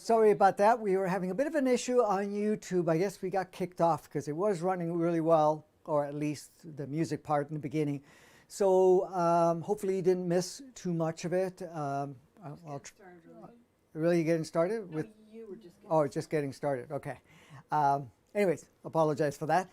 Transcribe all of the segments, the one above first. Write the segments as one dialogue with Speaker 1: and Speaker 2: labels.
Speaker 1: Sorry about that. We were having a bit of an issue on YouTube. I guess we got kicked off because it was running really well, or at least the music part in the beginning. So hopefully you didn't miss too much of it. Really getting started?
Speaker 2: No, you were just getting
Speaker 1: started. Just getting started. Okay. Anyways, apologize for that.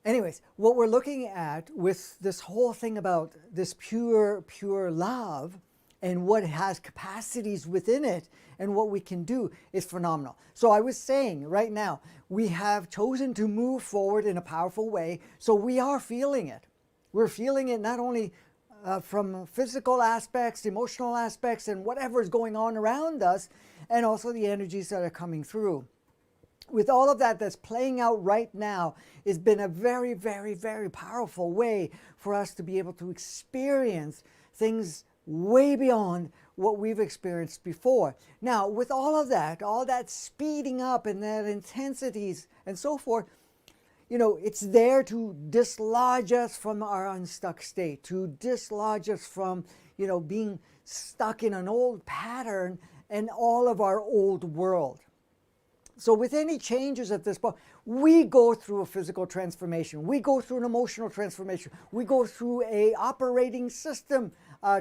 Speaker 1: Anyways, what we're looking at with this whole thing about this pure love and what has capacities within it and what we can do is phenomenal. So I was saying right now, we have chosen to move forward in a powerful way, so we are feeling it. We're feeling it not only from physical aspects, emotional aspects, and whatever is going on around us, and also the energies that are coming through. With all of that that's playing out right now, it's been a very, very, very powerful way for us to be able to experience things way beyond what we've experienced before. Now, with all that speeding up and that intensities and so forth, it's there to dislodge us from our unstuck state, to dislodge us from, being stuck in an old pattern and all of our old world. So with any changes at this point, we go through a physical transformation. We go through an emotional transformation. We go through a operating system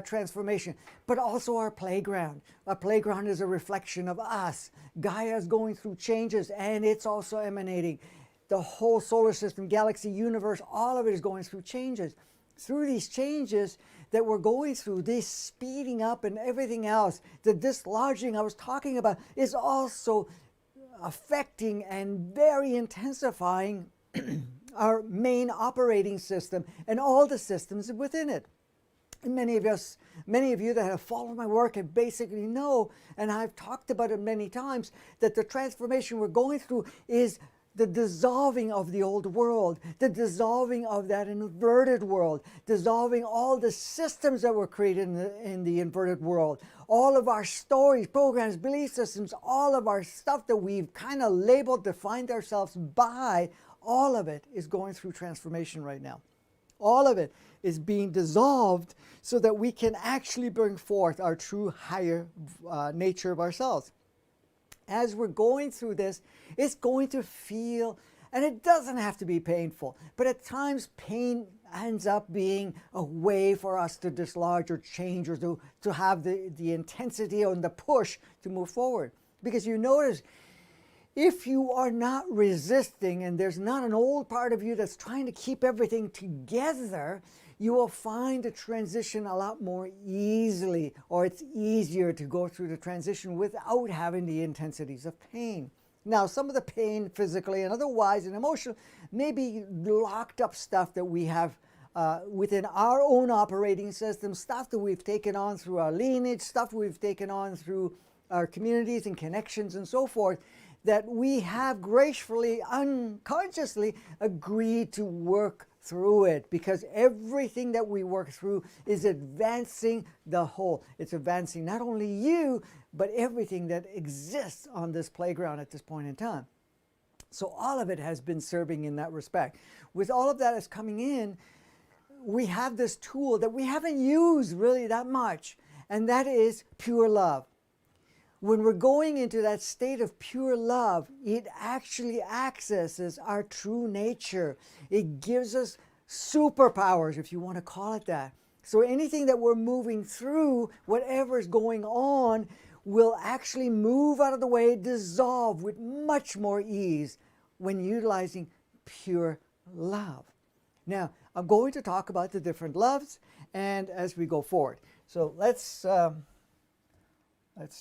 Speaker 1: transformation, but also our playground. Our playground is a reflection of us. Gaia is going through changes, and it's also emanating. The whole solar system, galaxy, universe, all of it is going through changes. Through these changes that we're going through, this speeding up and everything else, the dislodging I was talking about is also affecting and very intensifying our main operating system and all the systems within it. And many of you that have followed my work and basically know, and I've talked about it many times, that the transformation we're going through is the dissolving of the old world, the dissolving of that inverted world, dissolving all the systems that were created in the inverted world, all of our stories, programs, belief systems, all of our stuff that we've kind of labeled, defined ourselves by, all of it is going through transformation right now. All of it is being dissolved so that we can actually bring forth our true higher nature of ourselves. As we're going through this, it's going to feel, and it doesn't have to be painful, but at times pain ends up being a way for us to dislodge or change or to have the intensity and the push to move forward. Because you notice, if you are not resisting and there's not an old part of you that's trying to keep everything together, you will find the transition a lot more easily, or it's easier to go through the transition without having the intensities of pain. Now, some of the pain physically and otherwise and emotional may be locked up stuff that we have within our own operating system, stuff that we've taken on through our lineage, stuff we've taken on through our communities and connections and so forth, that we have gracefully, unconsciously agreed to work through it, because everything that we work through is advancing the whole. It's advancing not only you, but everything that exists on this playground at this point in time. So all of it has been serving in that respect. With all of that that's coming in, we have this tool that we haven't used really that much, and that is pure love. When we're going into that state of pure love, it actually accesses our true nature. It gives us superpowers, if you want to call it that. So anything that we're moving through, whatever is going on, will actually move out of the way, dissolve with much more ease when utilizing pure love. Now, I'm going to talk about the different loves and as we go forward. So let's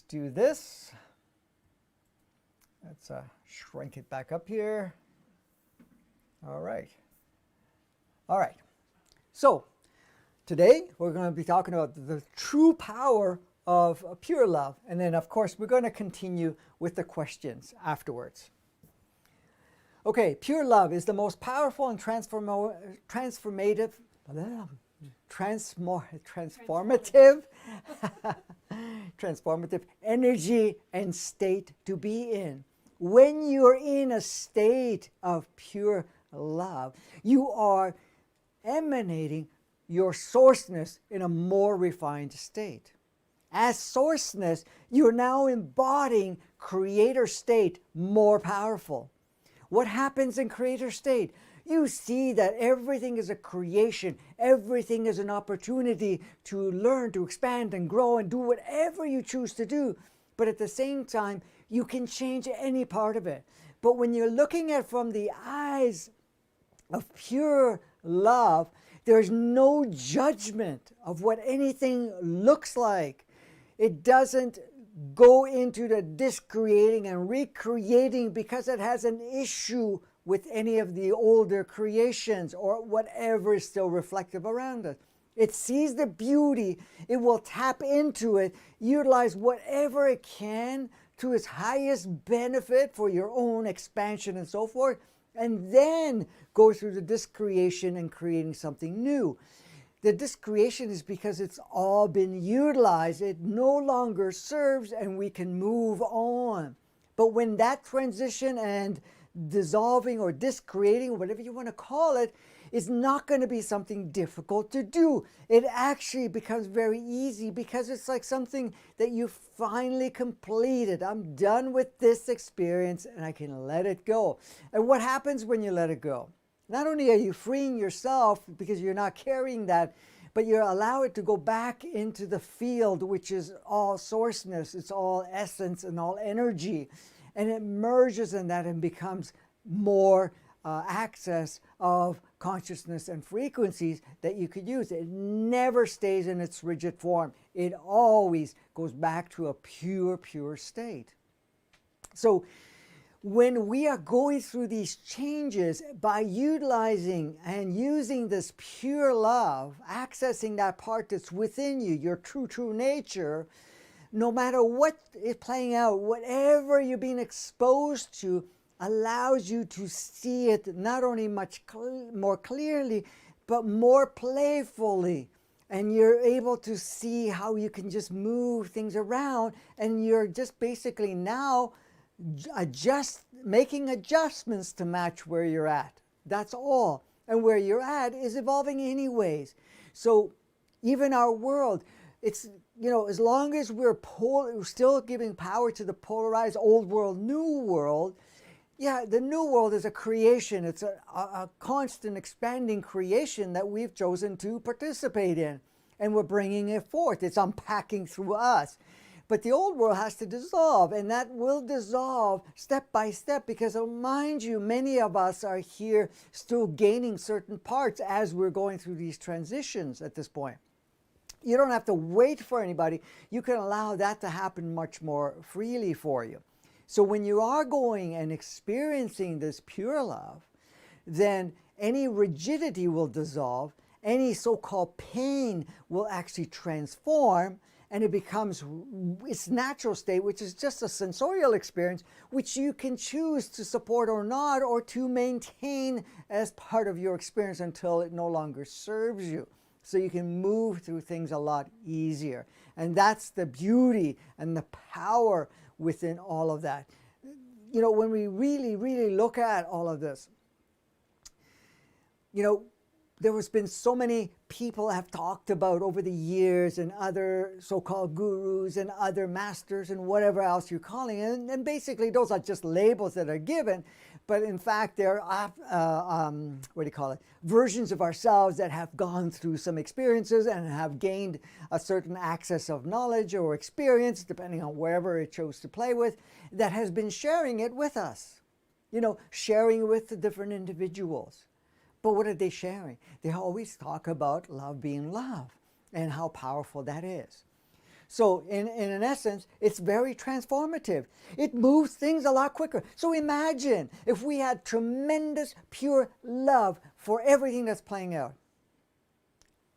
Speaker 1: do this. Let's shrink it back up here. All right. All right. So today we're going to be talking about the true power of pure love. And then, of course, we're going to continue with the questions afterwards. Okay, pure love is the most powerful and transformative energy and state to be in. When you're in a state of pure love, you are emanating your sourceness in a more refined state. As sourceness, you're now embodying creator state more powerful. What happens in creator state? You see that everything is a creation. Everything is an opportunity to learn, to expand and grow and do whatever you choose to do. But at the same time, you can change any part of it. But when you're looking at it from the eyes of pure love, there's no judgment of what anything looks like. It doesn't go into the discreating and recreating because it has an issue with any of the older creations or whatever is still reflective around it. It sees the beauty, it will tap into it, utilize whatever it can to its highest benefit for your own expansion and so forth, and then go through the discreation and creating something new. The discreation is because it's all been utilized, it no longer serves, and we can move on. But when that transition and dissolving or discreating, whatever you want to call it, is not going to be something difficult to do. It actually becomes very easy because it's like something that you finally completed. I'm done with this experience and I can let it go. And what happens when you let it go? Not only are you freeing yourself because you're not carrying that, but you allow it to go back into the field, which is all sourceness, it's all essence and all energy. And it merges in that and becomes more access of consciousness and frequencies that you could use. It never stays in its rigid form. It always goes back to a pure state. So when we are going through these changes, by utilizing and using this pure love, accessing that part that's within you, your true nature, no matter what is playing out, whatever you're being exposed to, allows you to see it not only much more clearly, but more playfully. And you're able to see how you can just move things around, and you're just basically now making adjustments to match where you're at. That's all. And where you're at is evolving anyways. So even our world, it's, as long as we're still giving power to the polarized old world, new world, yeah, the new world is a creation. It's a constant expanding creation that we've chosen to participate in. And we're bringing it forth. It's unpacking through us. But the old world has to dissolve, and that will dissolve step by step because, mind you, many of us are here still gaining certain parts as we're going through these transitions at this point. You don't have to wait for anybody. You can allow that to happen much more freely for you. So when you are going and experiencing this pure love, then any rigidity will dissolve, any so-called pain will actually transform, and it becomes its natural state, which is just a sensorial experience, which you can choose to support or not, or to maintain as part of your experience until it no longer serves you. So you can move through things a lot easier. And that's the beauty and the power within all of that. When we really look at all of this, there has been so many people have talked about over the years, and other so-called gurus and other masters and whatever else you're calling it. And basically those are just labels that are given. But in fact, they're, versions of ourselves that have gone through some experiences and have gained a certain access of knowledge or experience, depending on wherever it chose to play with, that has been sharing it with us. Sharing with the different individuals. But what are they sharing? They always talk about love being love and how powerful that is. So in an essence, it's very transformative. It moves things a lot quicker. So imagine if we had tremendous pure love for everything that's playing out.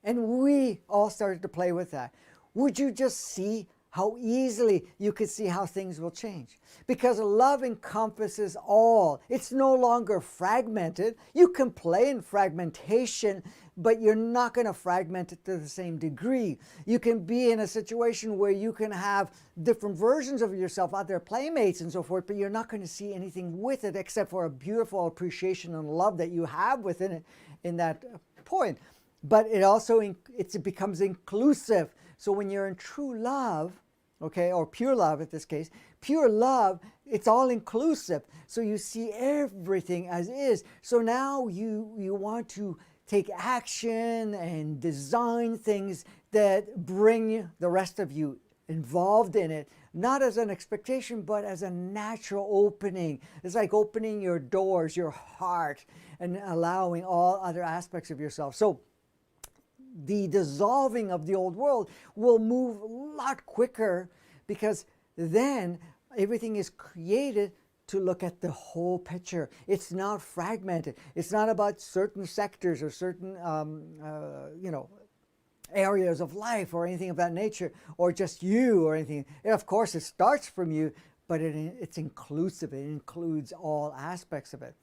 Speaker 1: And we all started to play with that. Would you just see how easily you could see how things will change? Because love encompasses all. It's no longer fragmented. You can play in fragmentation, but you're not going to fragment it to the same degree. You can be in a situation where you can have different versions of yourself, other playmates and so forth, but you're not going to see anything with it except for a beautiful appreciation and love that you have within it in that point. But it also it becomes inclusive. So when you're in true love, okay, or pure love in this case, pure love, it's all inclusive. So you see everything as is. So now you want to take action and design things that bring the rest of you involved in it, not as an expectation, but as a natural opening. It's like opening your doors, your heart, and allowing all other aspects of yourself. So the dissolving of the old world will move a lot quicker, because then everything is created to look at the whole picture. It's not fragmented. It's not about certain sectors or certain areas of life or anything of that nature, or just you or anything. And of course, it starts from you, but it's inclusive. It includes all aspects of it.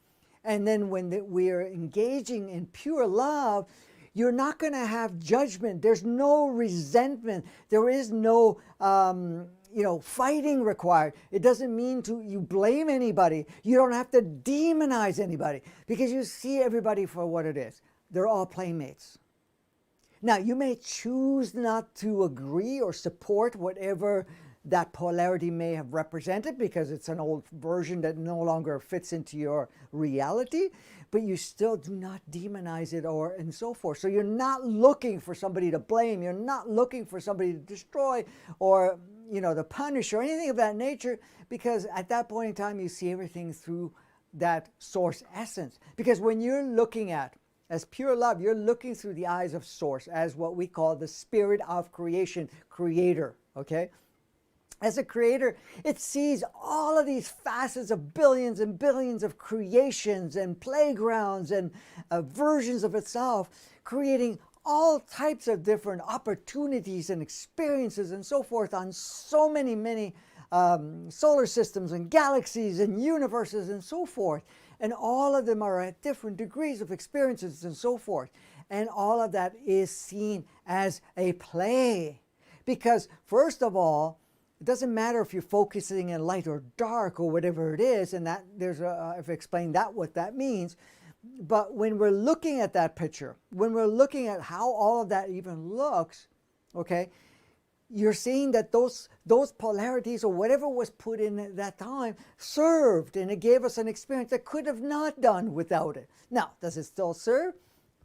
Speaker 1: And then when we are engaging in pure love, you're not going to have judgment. There's no resentment. There is no fighting required. It doesn't mean you blame anybody. You don't have to demonize anybody, because you see everybody for what it is. They're all playmates. Now, you may choose not to agree or support whatever that polarity may have represented, because it's an old version that no longer fits into your reality, but you still do not demonize it and so forth. So you're not looking for somebody to blame. You're not looking for somebody to destroy or to punish or anything of that nature, because at that point in time you see everything through that source essence. Because when you're looking at as pure love, you're looking through the eyes of source, as what we call the spirit of creation, creator, okay? As a creator, it sees all of these facets of billions and billions of creations and playgrounds and versions of itself, creating all types of different opportunities and experiences and so forth on so many solar systems and galaxies and universes and so forth. And all of them are at different degrees of experiences and so forth. And all of that is seen as a play. Because first of all, it doesn't matter if you're focusing in light or dark or whatever it is, and that I've explained what that means. But when we're looking at that picture, when we're looking at how all of that even looks, okay, you're seeing that those polarities or whatever was put in at that time served, and it gave us an experience that could have not done without it. Now, does it still serve?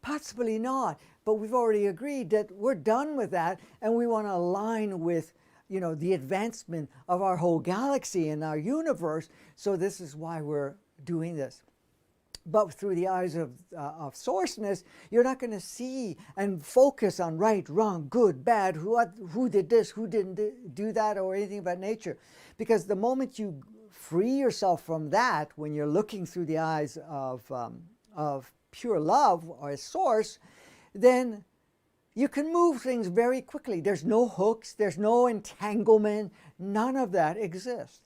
Speaker 1: Possibly not, but we've already agreed that we're done with that, and we want to align with the advancement of our whole galaxy and our universe. So this is why we're doing this. But through the eyes of sourceness, you're not going to see and focus on right, wrong, good, bad, who did this, who didn't do that, or anything of that nature. Because the moment you free yourself from that, when you're looking through the eyes of pure love or a source, then you can move things very quickly. There's no hooks, there's no entanglement, none of that exists.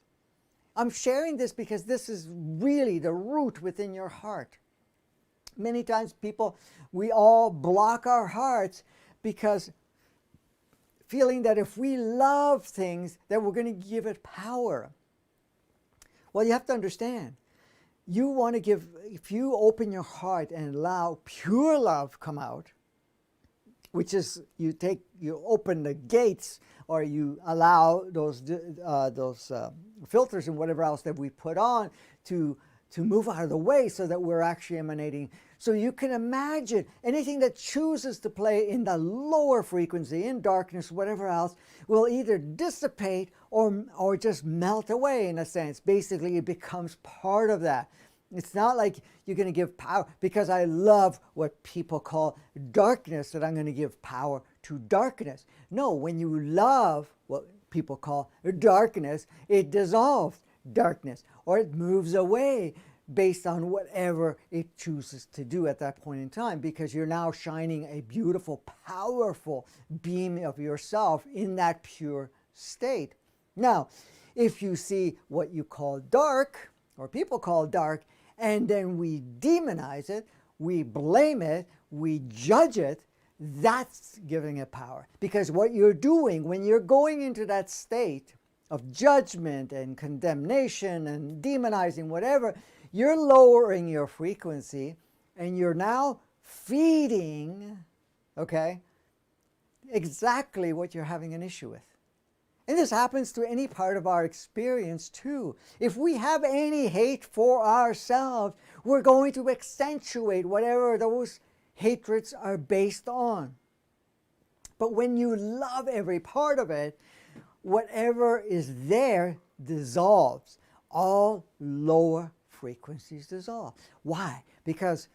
Speaker 1: I'm sharing this because this is really the root within your heart. Many times we all block our hearts because feeling that if we love things, that we're going to give it power. Well, you have to understand, if you open your heart and allow pure love come out, which is you open the gates, or you allow those filters and whatever else that we put on to move out of the way, so that we're actually emanating. So you can imagine anything that chooses to play in the lower frequency, in darkness, whatever else, will either dissipate or just melt away in a sense. Basically, it becomes part of that. It's not like you're going to give power because I love what people call darkness, that I'm going to give power to darkness. No, when you love what people call darkness, it dissolves darkness, or it moves away based on whatever it chooses to do at that point in time, because you're now shining a beautiful, powerful beam of yourself in that pure state. Now, if you see what you call dark, or people call dark, and then we demonize it, we blame it, we judge it, that's giving it power. Because what you're doing when you're going into that state of judgment and condemnation and demonizing whatever, you're lowering your frequency, and you're now feeding, okay, exactly what you're having an issue with. And this happens to any part of our experience too. If we have any hate for ourselves, we're going to accentuate whatever those hatreds are based on. But when you love every part of it, whatever is there dissolves. All lower frequencies dissolve. Why? Because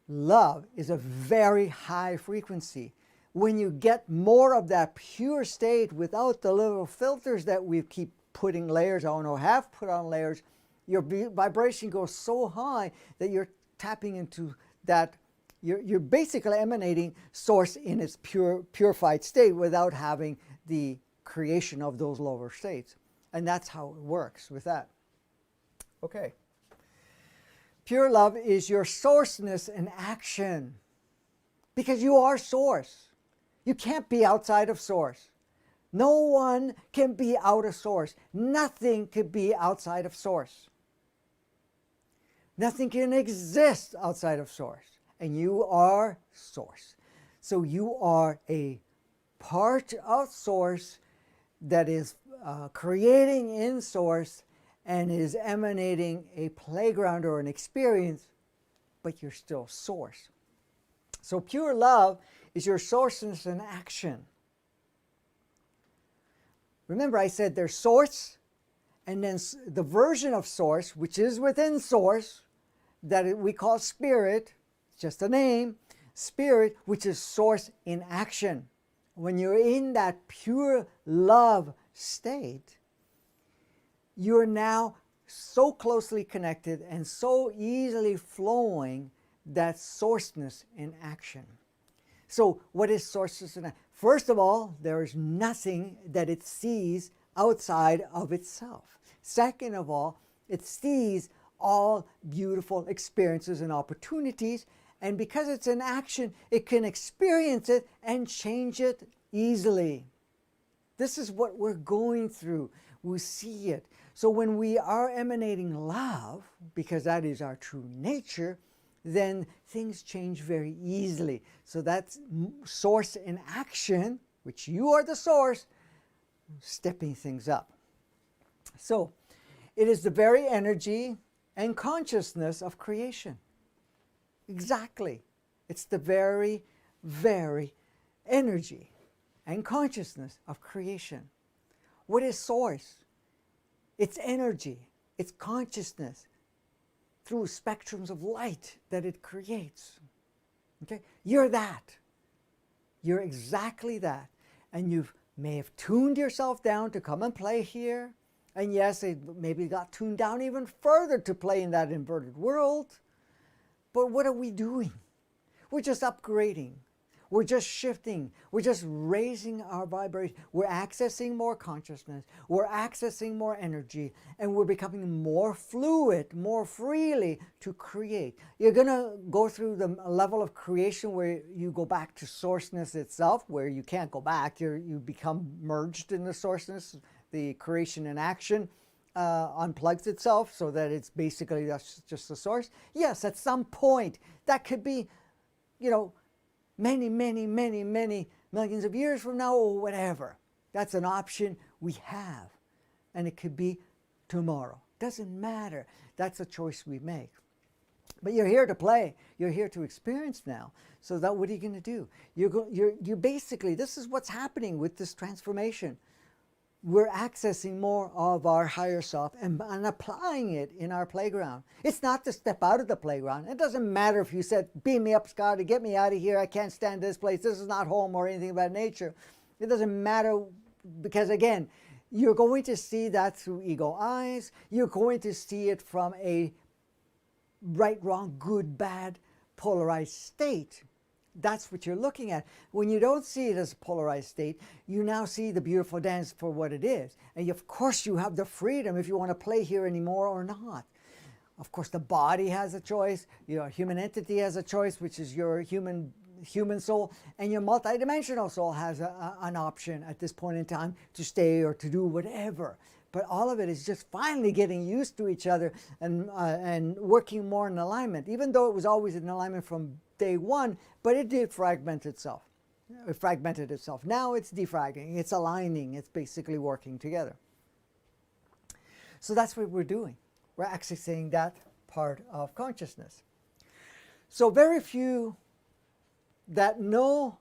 Speaker 1: love is a very high frequency. When you get more of that pure state without the little filters that we keep putting layers on or have put on layers, your vibration goes so high that you're tapping into that. You're basically emanating source in its purified state without having the creation of those lower states. And that's how it works with that. Okay. Pure love is your sourceness in action. Because you are source. You can't be outside of source. No one can be out of source. Nothing can be outside of source. Nothing can exist outside of source. And you are source. So you are a part of source that is creating in source and is emanating a playground or an experience, but you're still source. So pure love is your sourceness in action. Remember, I said there's source, and then the version of source, which is within source, that we call spirit, just a name, spirit, which is source in action. When you're in that pure love state, you're now so closely connected and so easily flowing that sourceness in action. So what is sourceness in action? First of all, there is nothing that it sees outside of itself. Second of all, it sees all beautiful experiences and opportunities, and because it's in action, it can experience it and change it easily. This is what we're going through. We see it. So when we are emanating love, because that is our true nature, then things change very easily. So that's source in action, which you are the source, stepping things up. So it is the very energy and consciousness of creation. Exactly. It's the very, very energy and consciousness of creation. What is source? It's energy, it's consciousness through spectrums of light that it creates. Okay? You're that. You're exactly that. And you may have tuned yourself down to come and play here. And yes, it maybe got tuned down even further to play in that inverted world. But what are we doing? We're just upgrading. We're just shifting. We're just raising our vibration. We're accessing more consciousness. We're accessing more energy. And we're becoming more fluid, more freely to create. You're going to go through the level of creation where you go back to sourceness itself, where you can't go back. You become merged in the sourceness. The creation in action unplugs itself so that it's basically just the source. Yes, at some point, that could be, many millions of years from now or whatever. That's an option we have. And it could be tomorrow. Doesn't matter. That's a choice we make. But you're here to play. You're here to experience now. So that what are you going to do? You basically, this is what's happening with this transformation. We're accessing more of our higher self and applying it in our playground. It's not to step out of the playground. It doesn't matter if you said, beam me up, Scotty, get me out of here. I can't stand this place. This is not home or anything of that nature. It doesn't matter because, again, you're going to see that through ego eyes. You're going to see it from a right, wrong, good, bad, polarized state. That's what you're looking at. When you don't see it as a polarized state, you now see the beautiful dance for what it is. And of course you have the freedom if you want to play here anymore or not. Of course the body has a choice, your human entity has a choice, which is your human soul, and your multidimensional soul has an option at this point in time to stay or to do whatever. But all of it is just finally getting used to each other and working more in alignment, even though it was always in alignment from day one, but it did fragment itself. it fragmented itself. Now it's defragging, it's aligning, it's basically working together. So that's what we're doing. We're accessing that part of consciousness. So very few that know,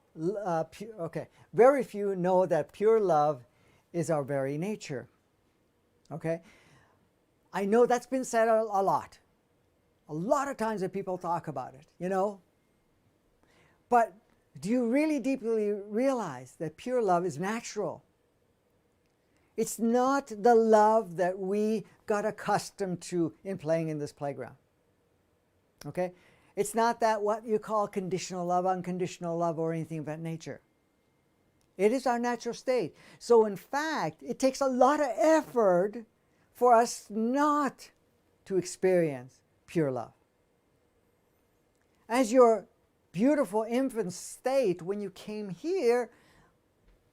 Speaker 1: very few know that pure love is our very nature. Okay? I know that's been said a lot. A lot of times that people talk about it, you know? But do you really deeply realize that pure love is natural? It's not the love that we got accustomed to in playing in this playground. Okay? It's not that what you call conditional love, unconditional love, or anything of that nature. It is our natural state. So in fact, it takes a lot of effort for us not to experience pure love. As your beautiful infant state, when you came here,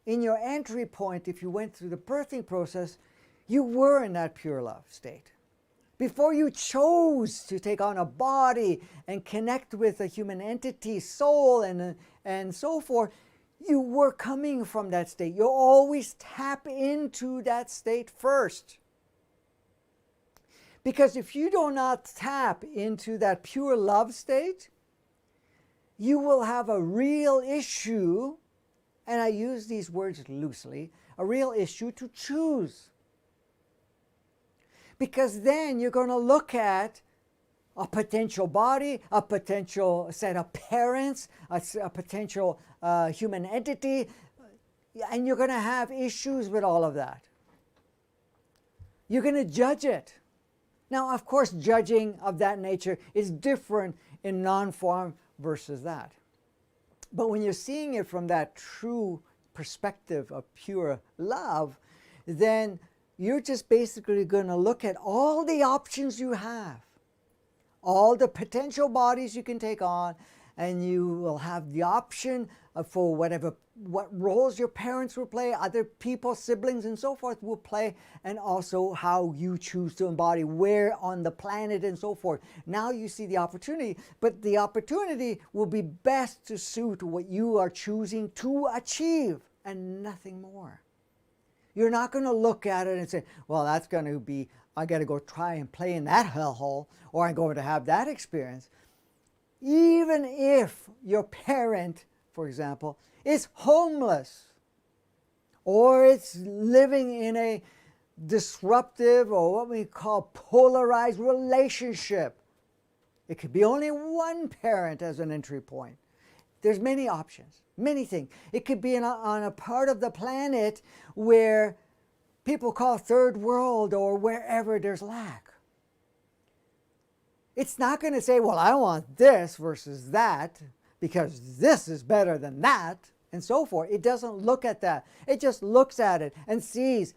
Speaker 1: in your entry point, if you went through the birthing process, you were in that pure love state. Before you chose to take on a body and connect with a human entity, soul, and so forth, you were coming from that state. You always tap into that state first. Because if you do not tap into that pure love state, you will have a real issue, and I use these words loosely, a real issue to choose. Because then you're going to look at a potential body, a potential set of parents, a potential human entity, and you're going to have issues with all of that. You're going to judge it. Now, of course, judging of that nature is different in non-form versus that. But when you're seeing it from that true perspective of pure love, then you're just basically going to look at all the options you have, all the potential bodies you can take on, and you will have the option for what roles your parents will play, other people, siblings, and so forth will play, and also how you choose to embody, where on the planet, and so forth. Now you see the opportunity, but the opportunity will be best to suit what you are choosing to achieve, and nothing more. You're not going to look at it and say, well, that's going to be, I got to go try and play in that hellhole, or I'm going to have that experience. Even if your parent, for example, is homeless, or it's living in a disruptive, or what we call polarized relationship. It could be only one parent as an entry point. There's many options, many things. It could be on a part of the planet where people call third world, or wherever there's lack. It's not going to say, well, I want this versus that because this is better than that, and so forth. It doesn't look at that. It just looks at it and sees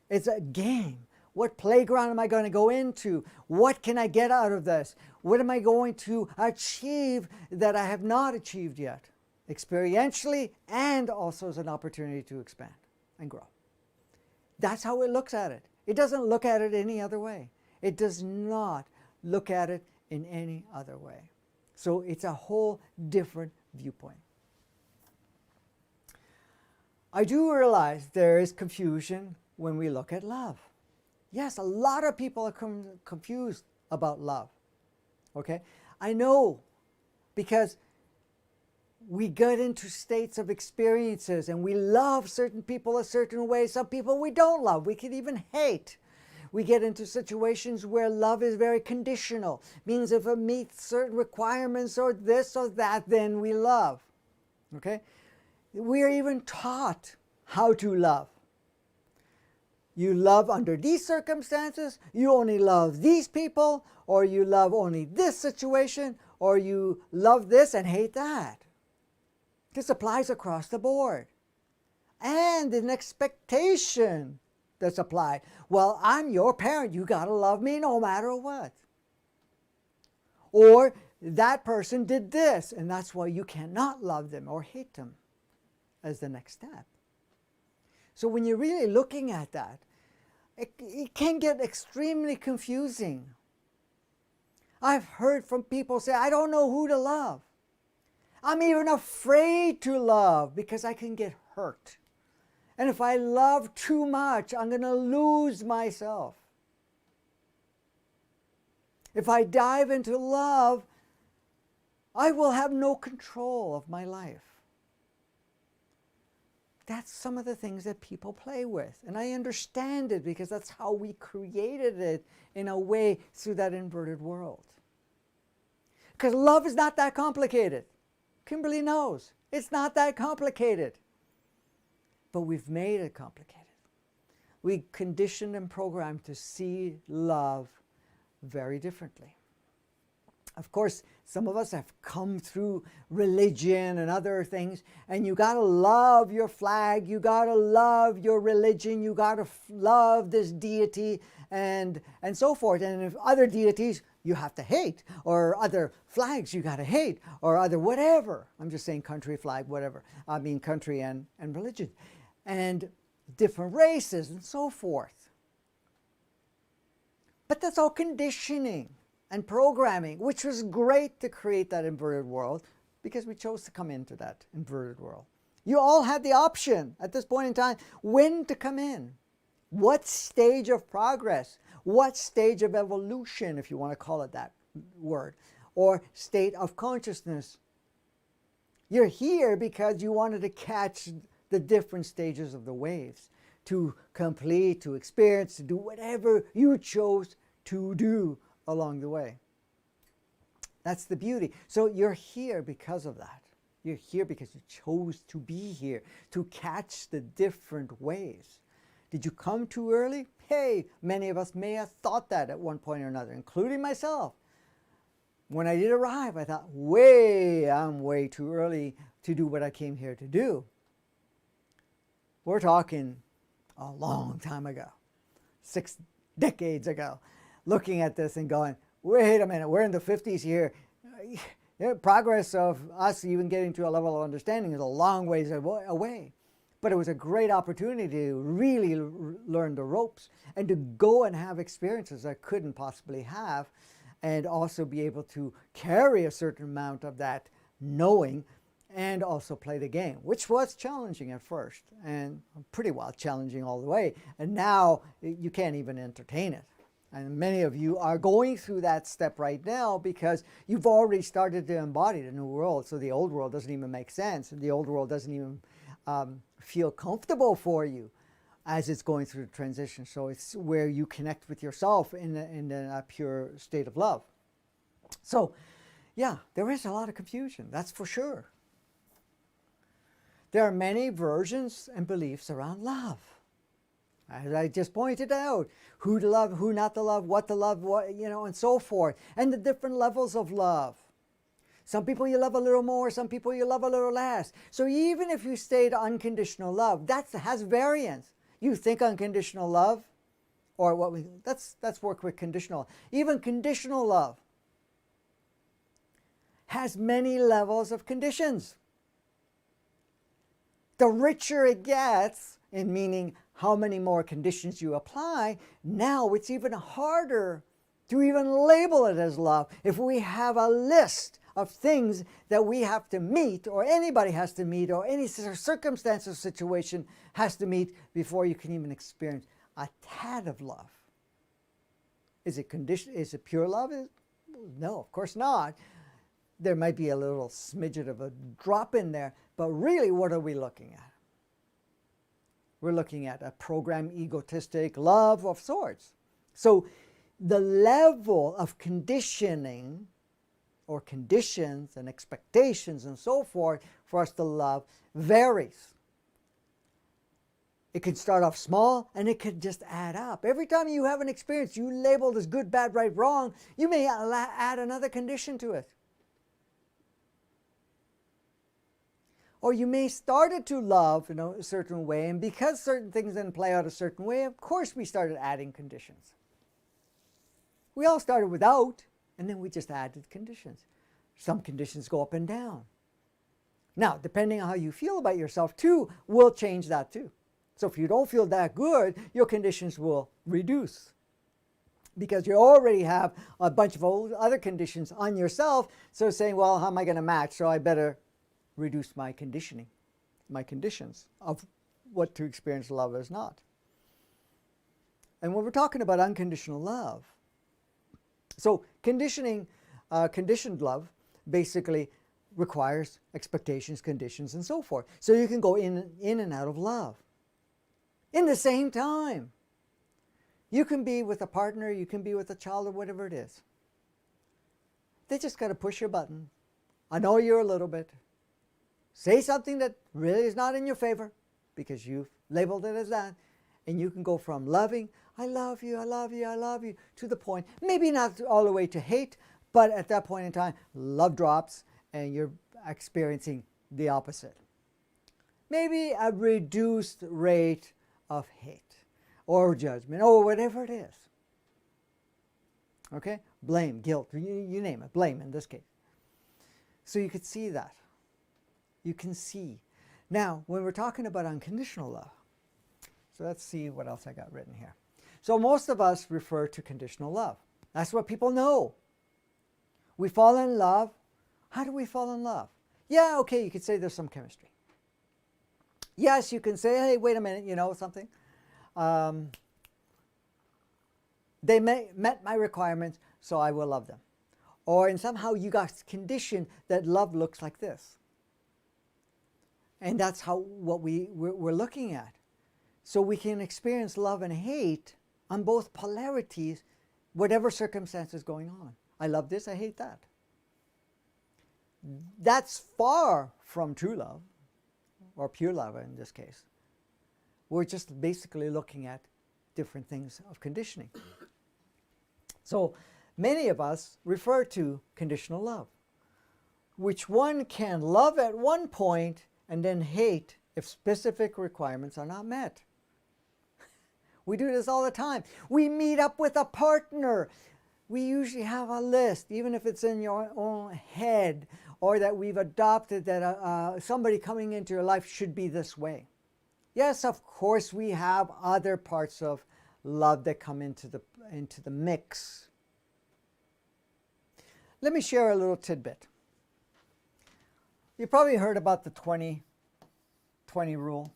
Speaker 1: it's a game. What playground am I going to go into? What can I get out of this? What am I going to achieve that I have not achieved yet? Experientially, and also as an opportunity to expand and grow. That's how it looks at it. It doesn't look at it any other way. It does not look at it in any other way. So it's a whole different viewpoint. I do realize there is confusion when we look at love. Yes, a lot of people are confused about love. Okay? I know, because we get into states of experiences and we love certain people a certain way, some people we don't love, we can even hate. We get into situations where love is very conditional, means if it meets certain requirements or this or that, then we love. Okay? We are even taught how to love. You love under these circumstances, you only love these people, or you love only this situation, or you love this and hate that. This applies across the board. And an expectation that's applied. Well, I'm your parent, you gotta love me no matter what. Or that person did this, and that's why you cannot love them or hate them as the next step. So when you're really looking at that, it can get extremely confusing. I've heard from people say, I don't know who to love. I'm even afraid to love because I can get hurt. And if I love too much, I'm going to lose myself. If I dive into love, I will have no control of my life. That's some of the things that people play with. And I understand it because that's how we created it in a way through that inverted world. Because love is not that complicated. Kimberly knows. It's not that complicated. But we've made it complicated. We conditioned and programmed to see love very differently. Of course, some of us have come through religion and other things, and you got to love your flag, you got to love your religion, you got to love this deity, and so forth. And if other deities you have to hate, or other flags you got to hate, or other whatever. I'm just saying country, flag, whatever. I mean country and religion. And different races and so forth. But that's all conditioning and programming, which was great to create that inverted world because we chose to come into that inverted world. You all had the option at this point in time when to come in, what stage of progress, what stage of evolution, if you want to call it that word, or state of consciousness. You're here because you wanted to catch the different stages of the waves, to complete, to experience, to do whatever you chose to do along the way. That's the beauty. So you're here because of that. You're here because you chose to be here, to catch the different waves. Did you come too early? Hey, many of us may have thought that at one point or another, including myself. When I did arrive, I thought, I'm way too early to do what I came here to do. We're talking a long time ago, 6 decades ago, looking at this and going, wait a minute, we're in the 50s here. Progress of us even getting to a level of understanding is a long ways away. But it was a great opportunity to really learn the ropes and to go and have experiences I couldn't possibly have, and also be able to carry a certain amount of that knowing and also play the game, which was challenging at first and pretty well challenging all the way. And now you can't even entertain it. And many of you are going through that step right now because you've already started to embody the new world. So the old world doesn't even make sense. The old world doesn't even feel comfortable for you as it's going through the transition. So it's where you connect with yourself in a pure state of love. So yeah, there is a lot of confusion, that's for sure. There are many versions and beliefs around love. As I just pointed out, who to love, who not to love, what, and so forth. And the different levels of love. Some people you love a little more, some people you love a little less. So even if you stayed unconditional love, that has variance. You think unconditional love, or let's work with conditional. Even conditional love has many levels of conditions. The richer it gets, in meaning how many more conditions you apply, now it's even harder to even label it as love. If we have a list of things that we have to meet, or anybody has to meet, or any circumstance or situation has to meet before you can even experience a tad of love. Is it pure love? No, of course not. There might be a little smidget of a drop in there, but really what are we looking at? We're looking at a programmed egotistic love of sorts. So the level of conditioning or conditions and expectations and so forth for us to love varies. It can start off small and it could just add up. Every time you have an experience you labeled as good, bad, right, wrong, you may add another condition to it. Or you may started to love in a certain way, and because certain things didn't play out a certain way, of course we started adding conditions. We all started without, and then we just added conditions. Some conditions go up and down. Now, depending on how you feel about yourself too, will change that too. So if you don't feel that good, your conditions will reduce. Because you already have a bunch of other conditions on yourself, so saying, well, how am I going to match? So I better reduce my conditioning, my conditions of what to experience love as not. And when we're talking about unconditional love, so conditioned love basically requires expectations, conditions, and so forth. So you can go in and out of love in the same time. You can be with a partner, you can be with a child, or whatever it is. They just got to push your button, annoy you a little bit, say something that really is not in your favor because you've labeled it as that, and you can go from loving, I love you, I love you, I love you, to the point, maybe not all the way to hate, but at that point in time, love drops and you're experiencing the opposite. Maybe a reduced rate of hate or judgment or whatever it is. Okay? Blame, guilt, you name it. Blame in this case. So you could see that. You can see. Now, when we're talking about unconditional love, so let's see what else I got written here. So most of us refer to conditional love. That's what people know. We fall in love. How do we fall in love? Yeah, okay, you could say there's some chemistry. Yes, you can say, hey, wait a minute, you know something? They met my requirements, so I will love them. Or and somehow you got conditioned that love looks like this. And that's what we're looking at. So we can experience love and hate on both polarities, whatever circumstance is going on. I love this, I hate that. That's far from true love, or pure love in this case. We're just basically looking at different things of conditioning. So many of us refer to conditional love, which one can love at one point and then hate if specific requirements are not met. We do this all the time. We meet up with a partner. We usually have a list, even if it's in your own head, or that we've adopted that somebody coming into your life should be this way. Yes, of course, we have other parts of love that come into the mix. Let me share a little tidbit. You probably heard about the 20-20 rule,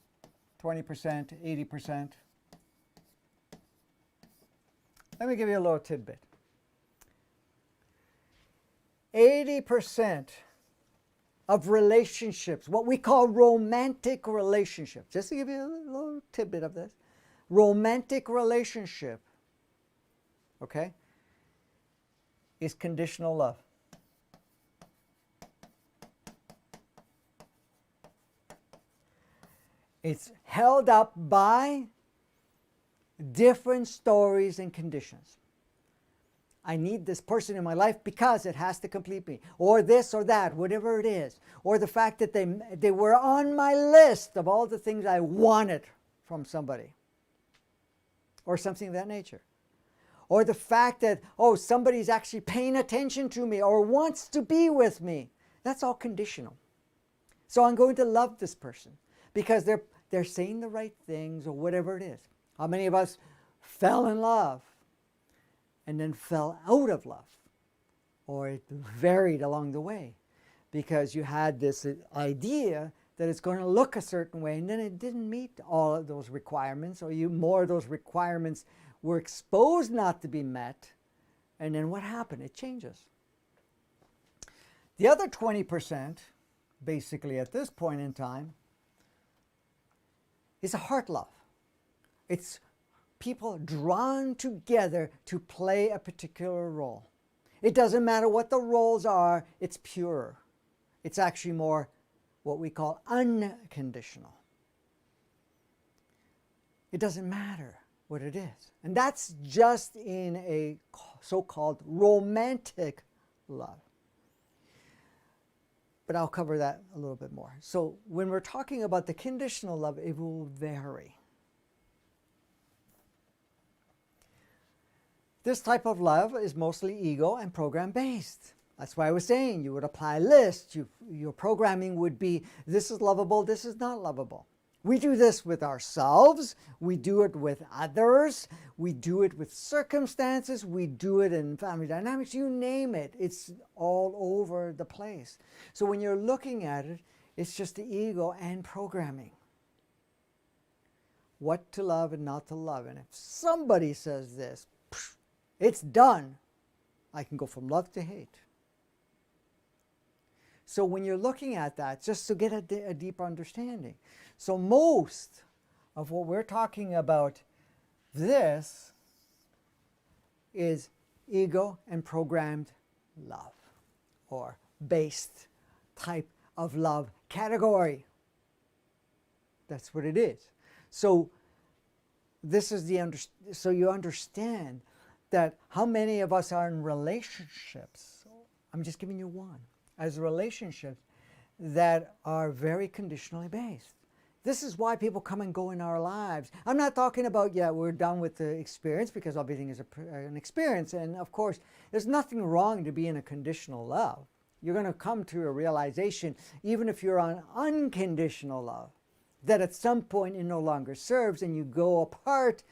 Speaker 1: 20%, 80%. Let me give you a little tidbit. 80% of relationships, what we call romantic relationships, just to give you a little tidbit of this, romantic relationship, okay, is conditional love. It's held up by different stories and conditions. I need this person in my life because it has to complete me, or this or that, whatever it is, or the fact that they were on my list of all the things I wanted from somebody, or something of that nature, or the fact that, oh, somebody's actually paying attention to me or wants to be with me. That's all conditional. So I'm going to love this person because they're saying the right things or whatever it is. How many of us fell in love and then fell out of love, or it varied along the way because you had this idea that it's going to look a certain way, and then it didn't meet all of those requirements, or more of those requirements were exposed not to be met, and then what happened? It changes. The other 20%, basically at this point in time, is a heart love. It's people drawn together to play a particular role. It doesn't matter what the roles are, it's pure. It's actually more what we call unconditional. It doesn't matter what it is. And that's just in a so-called romantic love. But I'll cover that a little bit more. So when we're talking about the conditional love, it will vary. This type of love is mostly ego and program based. That's why I was saying you would apply lists. Your programming would be, this is lovable, this is not lovable. We do this with ourselves. We do it with others. We do it with circumstances. We do it in family dynamics. You name it. It's all over the place. So when you're looking at it, It's just the ego and programming. What to love and not to love. And if somebody says this, it's done. I can go from love to hate. So when you're looking at that, just to get a deeper understanding. So most of what we're talking about this is ego and programmed love, or based type of love category. That's what it is. So this is so you understand that how many of us are in relationships, I'm just giving you one, as relationships that are very conditionally based. This is why people come and go in our lives. I'm not talking about, yeah, we're done with the experience, because everything is an experience. And of course, there's nothing wrong to be in a conditional love. You're going to come to a realization, even if you're on unconditional love, that at some point it no longer serves and you go apart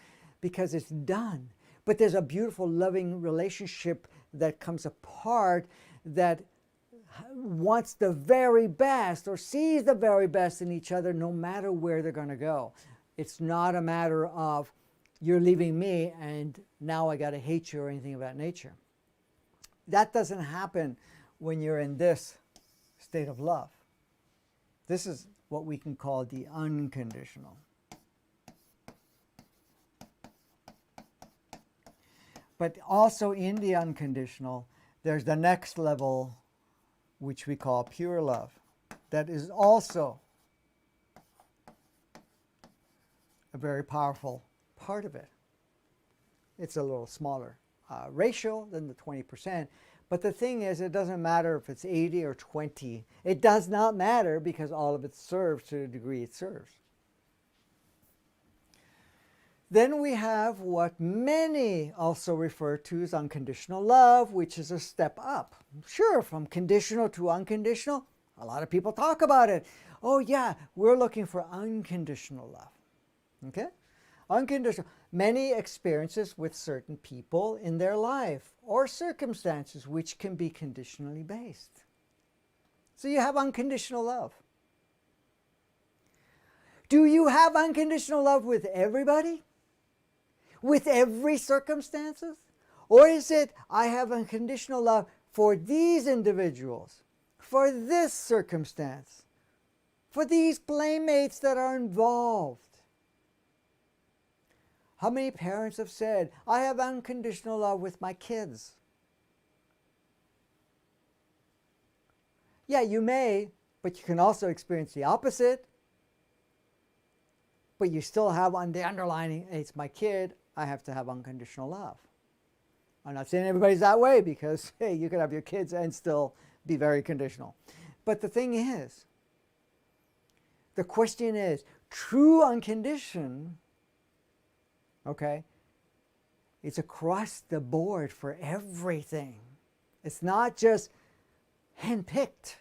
Speaker 1: because it's done. But there's a beautiful, loving relationship that comes apart that wants the very best, or sees the very best in each other, no matter where they're going to go. It's not a matter of you're leaving me and now I got to hate you or anything of that nature. That doesn't happen when you're in this state of love. This is what we can call the unconditional. But also in the unconditional, there's the next level, which we call pure love. That is also a very powerful part of it. It's a little smaller ratio than the 20%. But the thing is, it doesn't matter if it's 80 or 20. It does not matter, because all of it serves to the degree it serves. Then we have what many also refer to as unconditional love, which is a step up. Sure, from conditional to unconditional, a lot of people talk about it. Oh yeah, we're looking for unconditional love. Okay? Unconditional. Many experiences with certain people in their life or circumstances which can be conditionally based. So you have unconditional love. Do you have unconditional love with everybody? With every circumstances? Or is it, I have unconditional love for these individuals, for this circumstance, for these playmates that are involved? How many parents have said, I have unconditional love with my kids? Yeah, you may, but you can also experience the opposite. But you still have on the underlining, hey, it's my kid, I have to have unconditional love. I'm not saying everybody's that way, because, hey, you could have your kids and still be very conditional. But the thing is, the question is, true unconditioned, okay, it's across the board for everything. It's not just handpicked.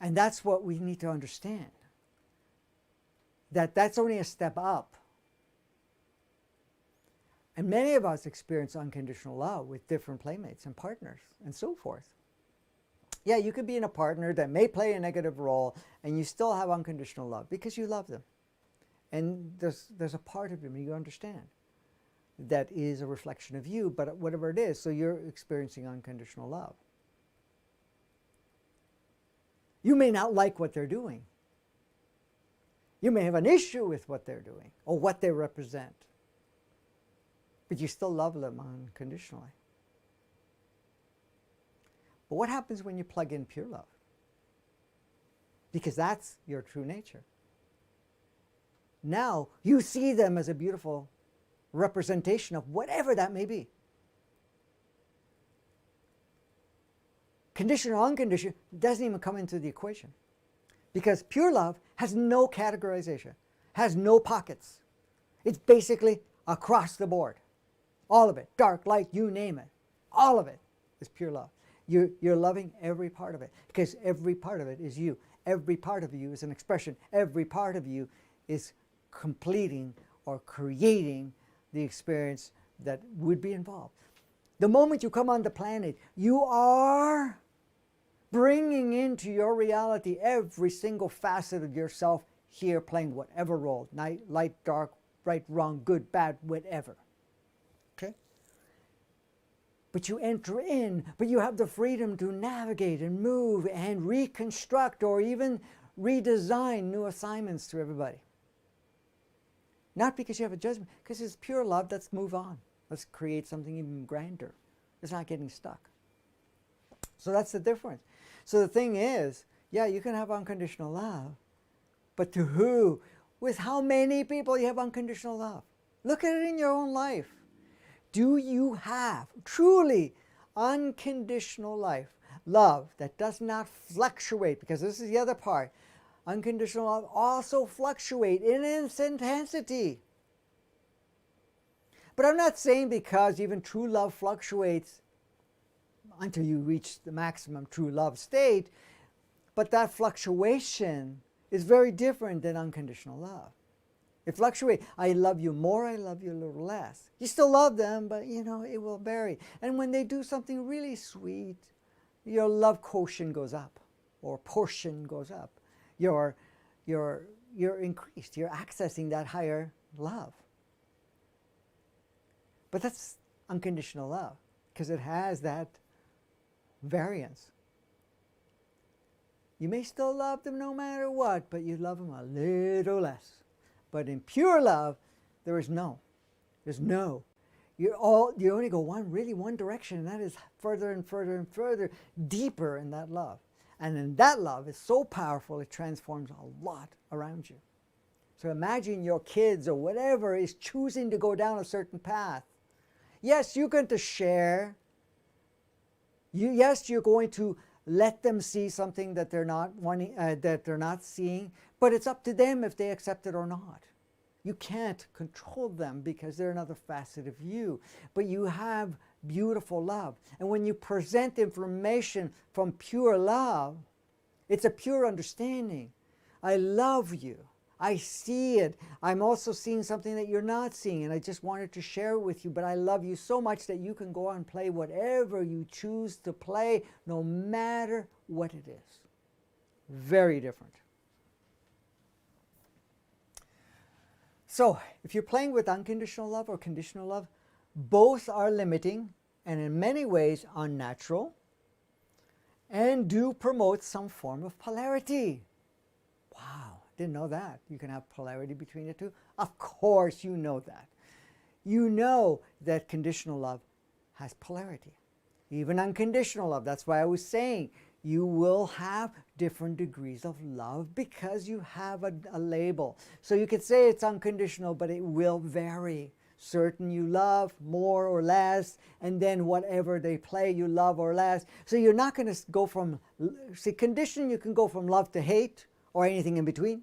Speaker 1: And that's what we need to understand. That's only a step up. And many of us experience unconditional love with different playmates and partners and so forth. Yeah, you could be in a partner that may play a negative role and you still have unconditional love because you love them. And there's a part of them you understand that is a reflection of you, but whatever it is, so you're experiencing unconditional love. You may not like what they're doing. You may have an issue with what they're doing or what they represent, but you still love them unconditionally. But what happens when you plug in pure love? Because that's your true nature. Now you see them as a beautiful representation of whatever that may be. Conditional or unconditional doesn't even come into the equation, because pure love has no categorization, has no pockets. It's basically across the board. All of it, dark, light, you name it. All of it is pure love. You're loving every part of it, because every part of it is you. Every part of you is an expression. Every part of you is completing or creating the experience that would be involved. The moment you come on the planet, you are bringing into your reality every single facet of yourself here, playing whatever role, night, light, dark, right, wrong, good, bad, whatever. Okay? But you enter in, but you have the freedom to navigate and move and reconstruct or even redesign new assignments to everybody. Not because you have a judgment, because it's pure love. Let's move on. Let's create something even grander. It's not getting stuck. So that's the difference. So the thing is, yeah, you can have unconditional love, but to who? With how many people you have unconditional love? Look at it in your own life. Do you have truly unconditional love that does not fluctuate? Because this is the other part. Unconditional love also fluctuates in its intensity. But I'm not saying because even true love fluctuates until you reach the maximum true love state, but that fluctuation is very different than unconditional love. It fluctuates. I love you more, I love you a little less. You still love them, but you know, it will vary. And when they do something really sweet, your love quotient goes up, or portion goes up. You're increased. You're accessing that higher love. But that's unconditional love, because it has that variance. You may still love them no matter what, but you love them a little less. But in pure love, there's no. You only go one direction, and that is further and further and further, deeper in that love. And in that love is so powerful, it transforms a lot around you. So imagine your kids or whatever is choosing to go down a certain path. Yes, you're going to share. Yes, you're going to let them see something that they're not wanting, that they're not seeing, but it's up to them if they accept it or not. You can't control them because they're another facet of you. But you have beautiful love. And when you present information from pure love, it's a pure understanding. I love you. I see it. I'm also seeing something that you're not seeing, and I just wanted to share it with you, but I love you so much that you can go out and play whatever you choose to play, no matter what it is. Very different. So, if you're playing with unconditional love or conditional love, both are limiting and in many ways unnatural and do promote some form of polarity. Wow, didn't know that. You can have polarity between the two. Of course you know that. You know that conditional love has polarity. Even unconditional love. That's why I was saying you will have different degrees of love because you have a label. So you could say it's unconditional, but it will vary. Certain you love more or less, and then whatever they play you love or less. So you're not going to go from, see, conditional you can go from love to hate or anything in between.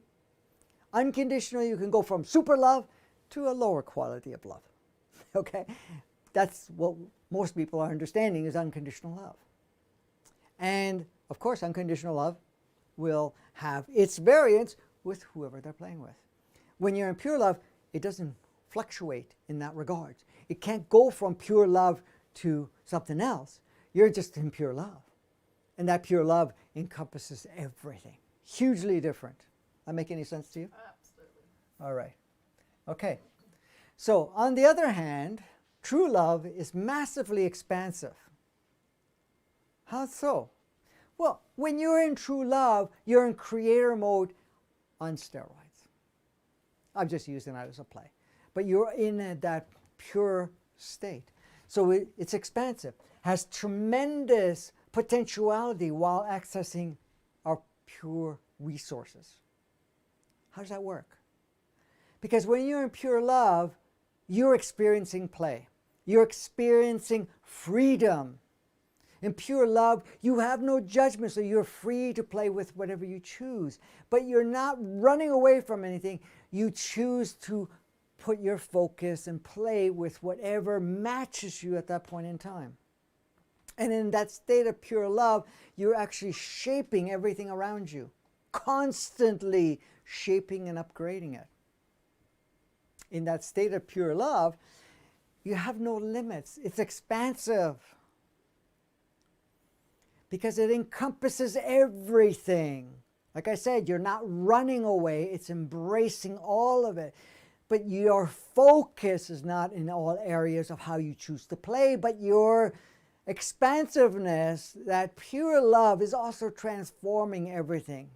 Speaker 1: Unconditional you can go from super love to a lower quality of love. Okay? That's what most people are understanding is unconditional love. And of course, unconditional love will have its variance with whoever they're playing with. When you're in pure love, it doesn't fluctuate in that regard. It can't go from pure love to something else. You're just in pure love. And that pure love encompasses everything. Hugely different. That make any sense to you?
Speaker 2: Absolutely.
Speaker 1: All right. Okay. So, on the other hand, true love is massively expansive. How so? Well, when you're in true love, you're in creator mode on steroids. I'm just using that as a play. But you're in that pure state. So it's expansive, has tremendous potentiality while accessing our pure resources. How does that work? Because when you're in pure love, you're experiencing play. You're experiencing freedom. In pure love, you have no judgment, so you're free to play with whatever you choose. But you're not running away from anything. You choose to put your focus and play with whatever matches you at that point in time. And in that state of pure love, you're actually shaping everything around you, constantly shaping and upgrading it. In that state of pure love, you have no limits. It's expansive. because it encompasses everything. Like I said, you're not running away, it's embracing all of it. But your focus is not in all areas of how you choose to play, but your expansiveness, that pure love, is also transforming everything.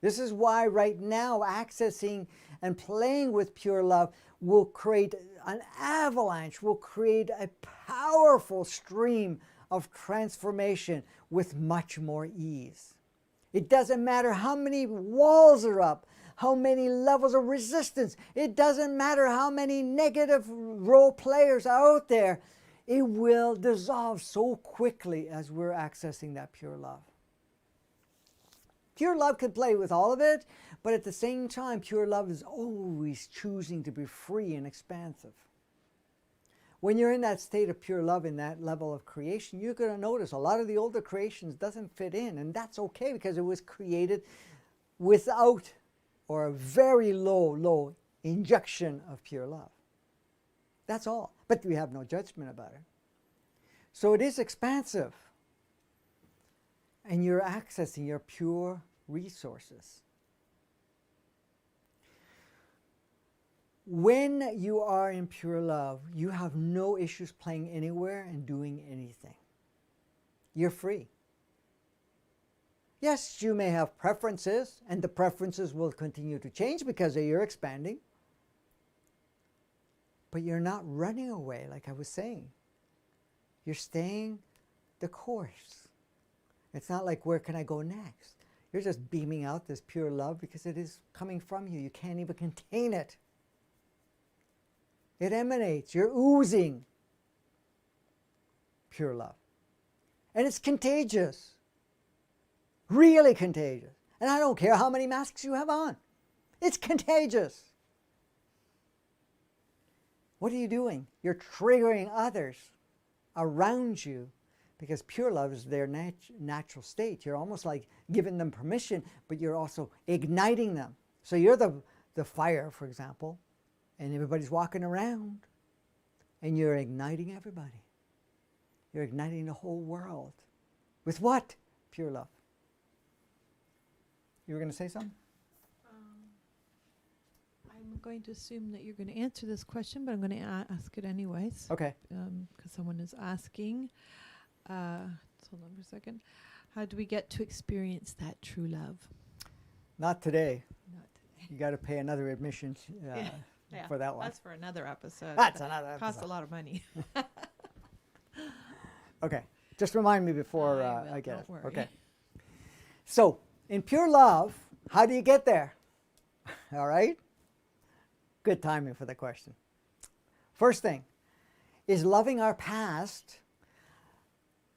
Speaker 1: This is why right now accessing and playing with pure love will create an avalanche, will create a powerful stream of transformation with much more ease. It doesn't matter how many walls are up, how many levels of resistance. It doesn't matter how many negative role players are out there. It will dissolve so quickly as we're accessing that pure love. Pure love can play with all of it, but at the same time, pure love is always choosing to be free and expansive. When you're in that state of pure love, in that level of creation, you're going to notice a lot of the older creations doesn't fit in, and that's okay because it was created without or a very low injection of pure love. That's all. But we have no judgment about it. So it is expansive. And you're accessing your pure resources. When you are in pure love, you have no issues playing anywhere and doing anything. You're free. Yes, you may have preferences, and the preferences will continue to change because you're expanding. But you're not running away, like I was saying. You're staying the course. It's not like, where can I go next? You're just beaming out this pure love because it is coming from you. You can't even contain it. It emanates. You're oozing pure love. And it's contagious. Really contagious. And I don't care how many masks you have on. It's contagious. What are you doing? You're triggering others around you because pure love is their natural state. You're almost like giving them permission, but you're also igniting them. So you're the fire, for example, and everybody's walking around, and you're igniting everybody. You're igniting the whole world. With what? Pure love. You were going to say something?
Speaker 2: I'm going to assume that you're going to answer this question, but I'm going to ask it anyways.
Speaker 1: Okay.
Speaker 2: Because someone is asking. Hold on for a second. How do we get to experience that true love?
Speaker 1: Not today.
Speaker 2: Not today.
Speaker 1: You got to pay another admission for that one.
Speaker 2: That's for another episode.
Speaker 1: That's another episode.
Speaker 2: Costs a lot of money.
Speaker 1: Okay. Just remind me before I get it.
Speaker 2: Don't worry.
Speaker 1: Okay. So, in pure love, how do you get there? All right? Good timing for the question. First thing is loving our past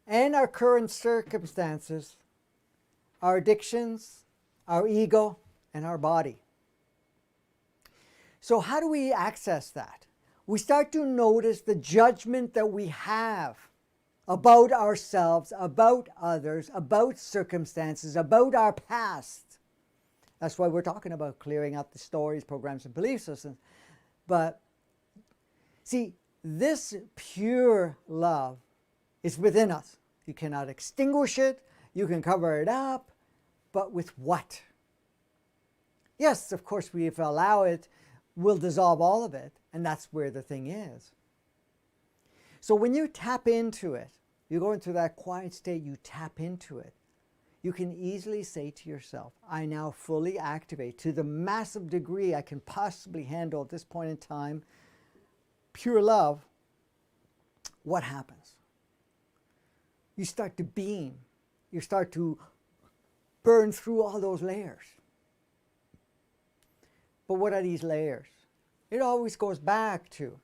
Speaker 1: and our current circumstances, our addictions, our ego, and our body. So how do we access that? We start to notice the judgment that we have about ourselves, about others, about circumstances, about our past. That's why we're talking about clearing up the stories, programs, and belief systems. But see, this pure love is within us. You cannot extinguish it. You can cover it up. But with what? Yes, of course, if we allow it, we'll dissolve all of it. And that's where the thing is. So when you tap into it, you go into that quiet state, you tap into it. You can easily say to yourself, I now fully activate to the massive degree I can possibly handle at this point in time, pure love. What happens? You start to beam. You start to burn through all those layers. But what are these layers? It always goes back to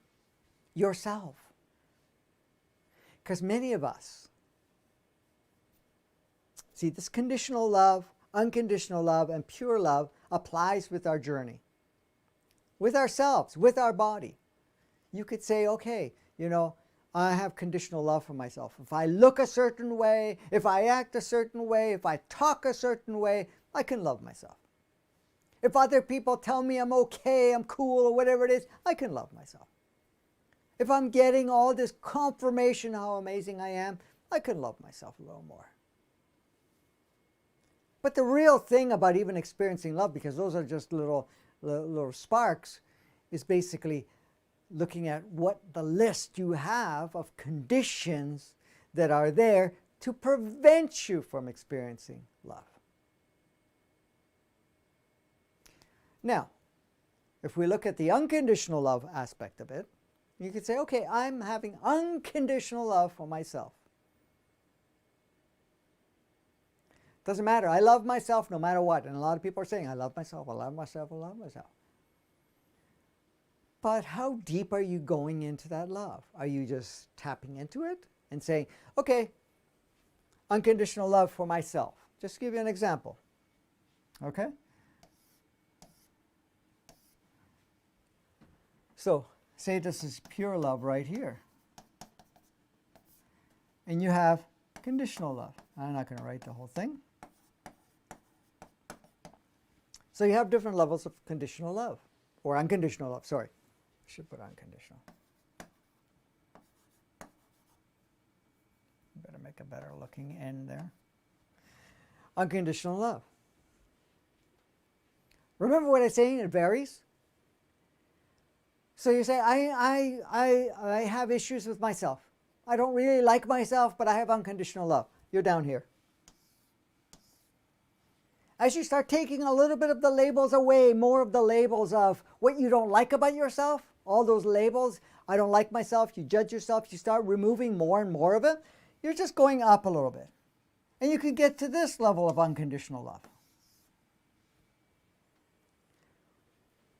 Speaker 1: yourself. Because many of us, see, this conditional love, unconditional love, and pure love applies with our journey. With ourselves, with our body. You could say, okay, you know, I have conditional love for myself. If I look a certain way, if I act a certain way, if I talk a certain way, I can love myself. If other people tell me I'm okay, I'm cool, or whatever it is, I can love myself. If I'm getting all this confirmation how amazing I am, I can love myself a little more. But the real thing about even experiencing love, because those are just little sparks, is basically looking at what the list you have of conditions that are there to prevent you from experiencing love. Now, if we look at the unconditional love aspect of it, you could say, okay, I'm having unconditional love for myself. Doesn't matter. I love myself no matter what. And a lot of people are saying, I love myself, I love myself, I love myself. But how deep are you going into that love? Are you just tapping into it and saying, okay, unconditional love for myself? Just to give you an example. Okay? So, say this is pure love right here. And you have conditional love. I'm not going to write the whole thing. So you have different levels of conditional love, or unconditional love, sorry. I should put unconditional. Better make a better looking end there. Unconditional love. Remember what I'm saying? It varies. So you say, I have issues with myself. I don't really like myself, but I have unconditional love. You're down here. As you start taking a little bit of the labels away, more of the labels of what you don't like about yourself, all those labels, I don't like myself, you judge yourself, you start removing more and more of it, you're just going up a little bit. And you can get to this level of unconditional love.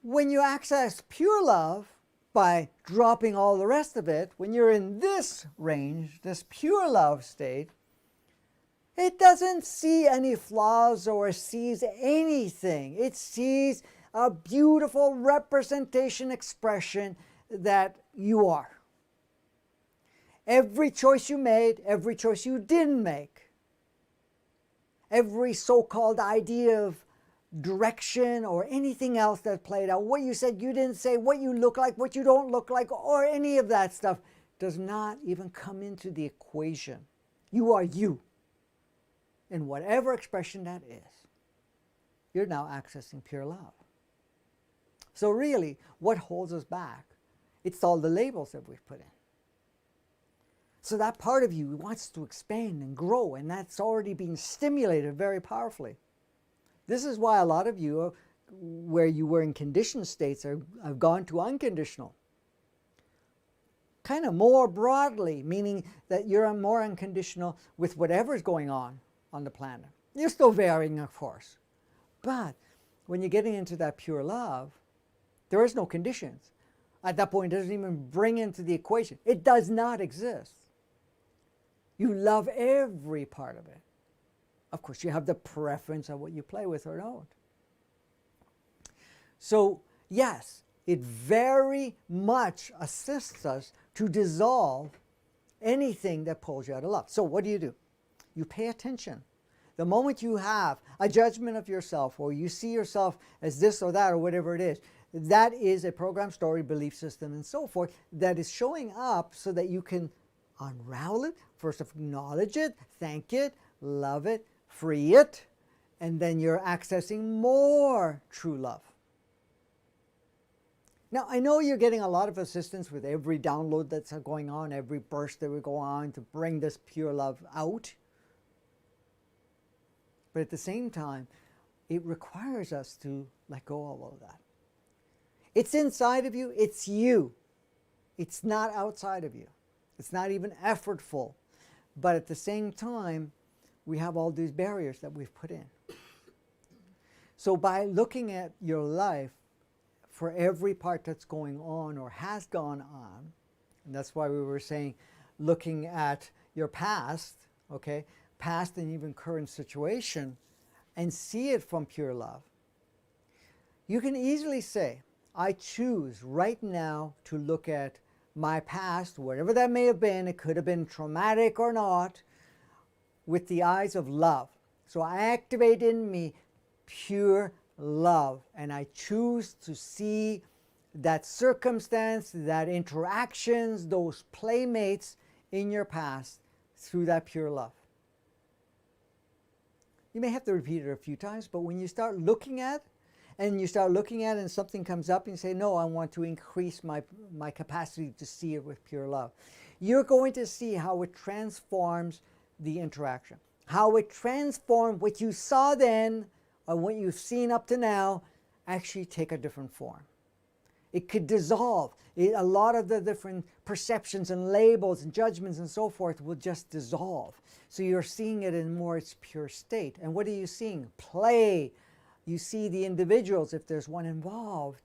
Speaker 1: When you access pure love by dropping all the rest of it, when you're in this range, this pure love state, it doesn't see any flaws or sees anything. It sees a beautiful representation, expression that you are. Every choice you made, every choice you didn't make, every so-called idea of direction or anything else that played out, what you said, you didn't say, what you look like, what you don't look like, or any of that stuff does not even come into the equation. You are you. In whatever expression that is, you're now accessing pure love. So really, what holds us back? It's all the labels that we've put in. So that part of you wants to expand and grow, and that's already being stimulated very powerfully. This is why a lot of you, where you were in conditioned states, have gone to unconditional. Kind of more broadly, meaning that you're more unconditional with whatever's going on the planet. You're still varying, of course. But when you're getting into that pure love, there is no conditions. At that point, it doesn't even bring into the equation. It does not exist. You love every part of it. Of course, you have the preference of what you play with or don't. So, yes, it very much assists us to dissolve anything that pulls you out of love. So what do? You pay attention. The moment you have a judgment of yourself, or you see yourself as this or that or whatever it is, that is a program, story, belief system, and so forth that is showing up so that you can unravel it, first acknowledge it, thank it, love it, free it, and then you're accessing more true love. Now, I know you're getting a lot of assistance with every download that's going on, every burst that we go on to bring this pure love out. But at the same time, it requires us to let go of all of that. It's inside of you, it's you. It's not outside of you. It's not even effortful. But at the same time, we have all these barriers that we've put in. So by looking at your life for every part that's going on or has gone on, and that's why we were saying looking at your past, okay, past and even current situation, and see it from pure love, you can easily say, I choose right now to look at my past, whatever that may have been, it could have been traumatic or not, with the eyes of love. So I activate in me pure love, and I choose to see that circumstance, that interactions, those playmates in your past through that pure love. You may have to repeat it a few times, but when you start looking at and something comes up and you say, no, I want to increase my capacity to see it with pure love, you're going to see how it transforms the interaction, how it transformed what you saw then or what you've seen up to now actually take a different form. It could dissolve. A lot of the different perceptions and labels and judgments and so forth will just dissolve. So you're seeing it in more its pure state. And what are you seeing? Play. You see the individuals, if there's one involved,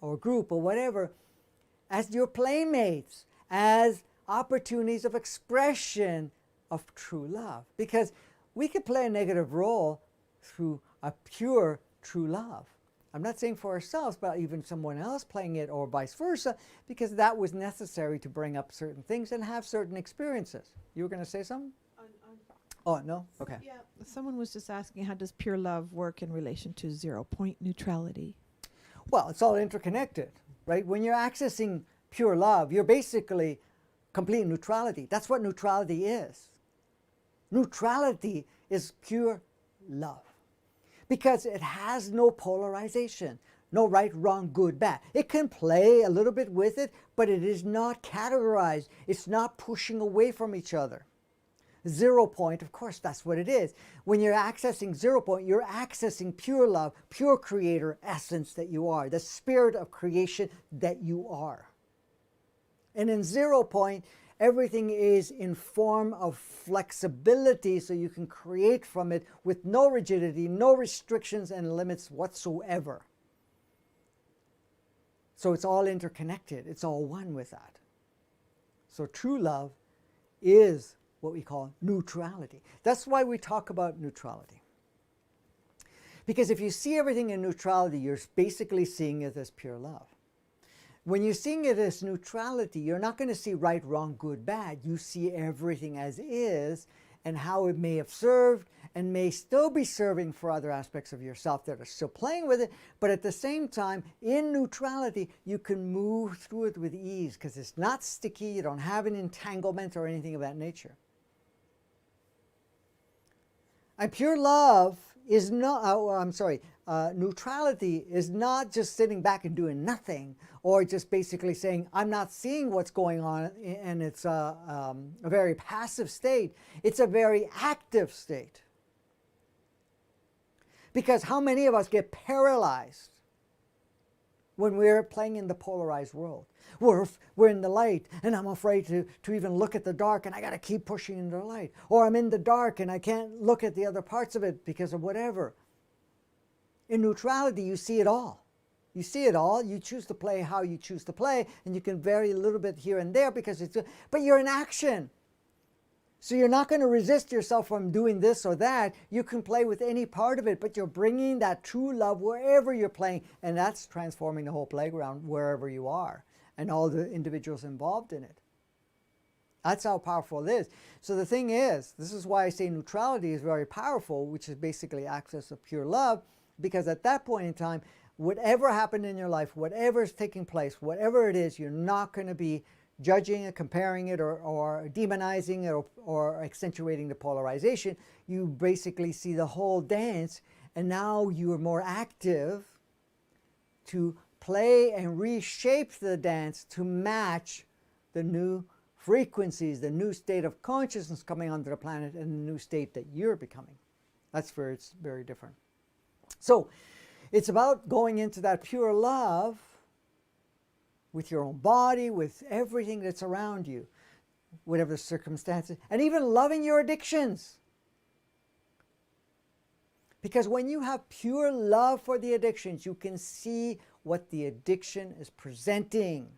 Speaker 1: or group or whatever, as your playmates, as opportunities of expression of true love. Because we could play a negative role through a pure true love. I'm not saying for ourselves, but even someone else playing it or vice versa, because that was necessary to bring up certain things and have certain experiences. You were going to say something? Oh, no? Okay.
Speaker 2: Yeah, someone was just asking, how does pure love work in relation to 0-point neutrality?
Speaker 1: Well, it's all interconnected, right? When you're accessing pure love, you're basically complete neutrality. That's what neutrality is. Neutrality is pure love. Because it has no polarization, no right, wrong, good, bad. It can play a little bit with it, but it is not categorized. It's not pushing away from each other. 0 point, of course, that's what it is. When you're accessing 0 point, you're accessing pure love, pure creator essence that you are, the spirit of creation that you are. And in 0 point, everything is in form of flexibility, so you can create from it with no rigidity, no restrictions and limits whatsoever. So it's all interconnected. It's all one with that. So true love is what we call neutrality. That's why we talk about neutrality. Because if you see everything in neutrality, you're basically seeing it as pure love. When you're seeing it as neutrality, you're not going to see right, wrong, good, bad. You see everything as is and how it may have served and may still be serving for other aspects of yourself that are still playing with it. But at the same time, in neutrality, you can move through it with ease because it's not sticky. You don't have an entanglement or anything of that nature. And pure love is not, neutrality is not just sitting back and doing nothing, or just basically saying, I'm not seeing what's going on, and it's a very passive state. It's a very active state. Because how many of us get paralyzed when we're playing in the polarized world? We're in the light, and I'm afraid to even look at the dark, and I got to keep pushing into the light. Or I'm in the dark, and I can't look at the other parts of it because of whatever. In neutrality, you see it all. You see it all. You choose to play how you choose to play, and you can vary a little bit here and there because but you're in action. So you're not going to resist yourself from doing this or that. You can play with any part of it, but you're bringing that true love wherever you're playing, and that's transforming the whole playground wherever you are and all the individuals involved in it. That's how powerful it is. So the thing is, this is why I say neutrality is very powerful, which is basically access of pure love, because at that point in time, whatever happened in your life, whatever is taking place, whatever it is, you're not going to be judging it, comparing it, or demonizing it, or accentuating the polarization. You basically see the whole dance, and now you are more active to play and reshape the dance to match the new frequencies, the new state of consciousness coming onto the planet, and the new state that you're becoming. That's where it's very different. So it's about going into that pure love with your own body, with everything that's around you, whatever the circumstances, and even loving your addictions. Because when you have pure love for the addictions, you can see what the addiction is presenting.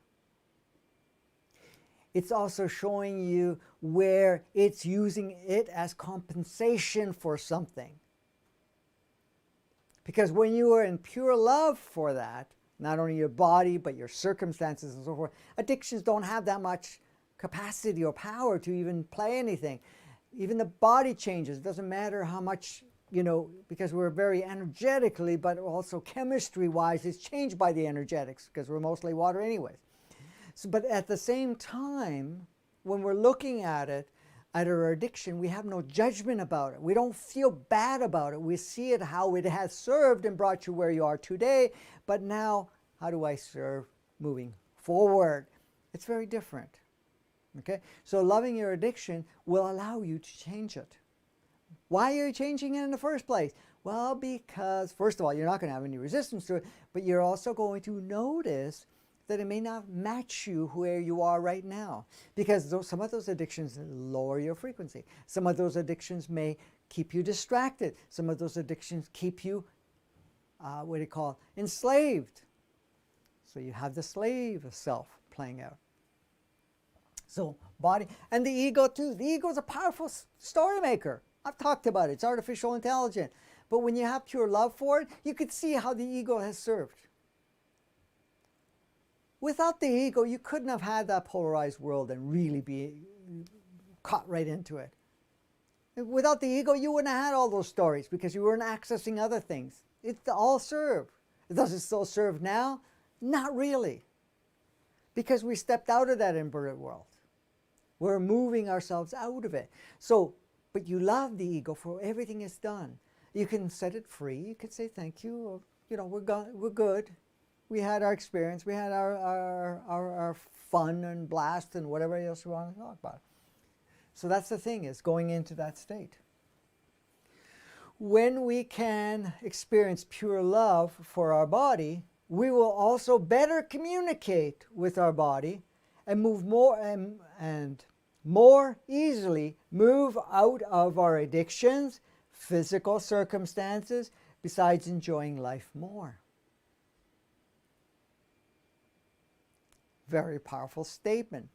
Speaker 1: It's also showing you where it's using it as compensation for something. Because when you are in pure love for that, not only your body, but your circumstances and so forth, addictions don't have that much capacity or power to even play anything. Even the body changes. It doesn't matter how much, because we're very energetically, but also chemistry-wise, it's changed by the energetics because we're mostly water anyways. So, but at the same time, when we're looking at it, at our addiction, we have no judgment about it. We don't feel bad about it. We see it how it has served and brought you where you are today, but now how do I serve moving forward? It's very different. Okay? So loving your addiction will allow you to change it. Why are you changing it in the first place? Well, because first of all, you're not going to have any resistance to it, but you're also going to notice that it may not match you where you are right now. Because some of those addictions lower your frequency. Some of those addictions may keep you distracted. Some of those addictions keep you, enslaved. So you have the slave self playing out. So body, and the ego too. The ego is a powerful story maker. I've talked about it. It's artificial intelligence. But when you have pure love for it, you can see how the ego has served. Without the ego, you couldn't have had that polarized world and really be caught right into it. Without the ego, you wouldn't have had all those stories because you weren't accessing other things. It all served. Does it still serve now? Not really. Because we stepped out of that inverted world. We're moving ourselves out of it. So, but you love the ego for everything it's done. You can set it free. You could say thank you. Or, we're good. We had our experience. We had our fun and blast and whatever else we want to talk about. So that's the thing, is going into that state. When we can experience pure love for our body, we will also better communicate with our body and move more and more easily move out of our addictions, physical circumstances, besides enjoying life more. Very powerful statement.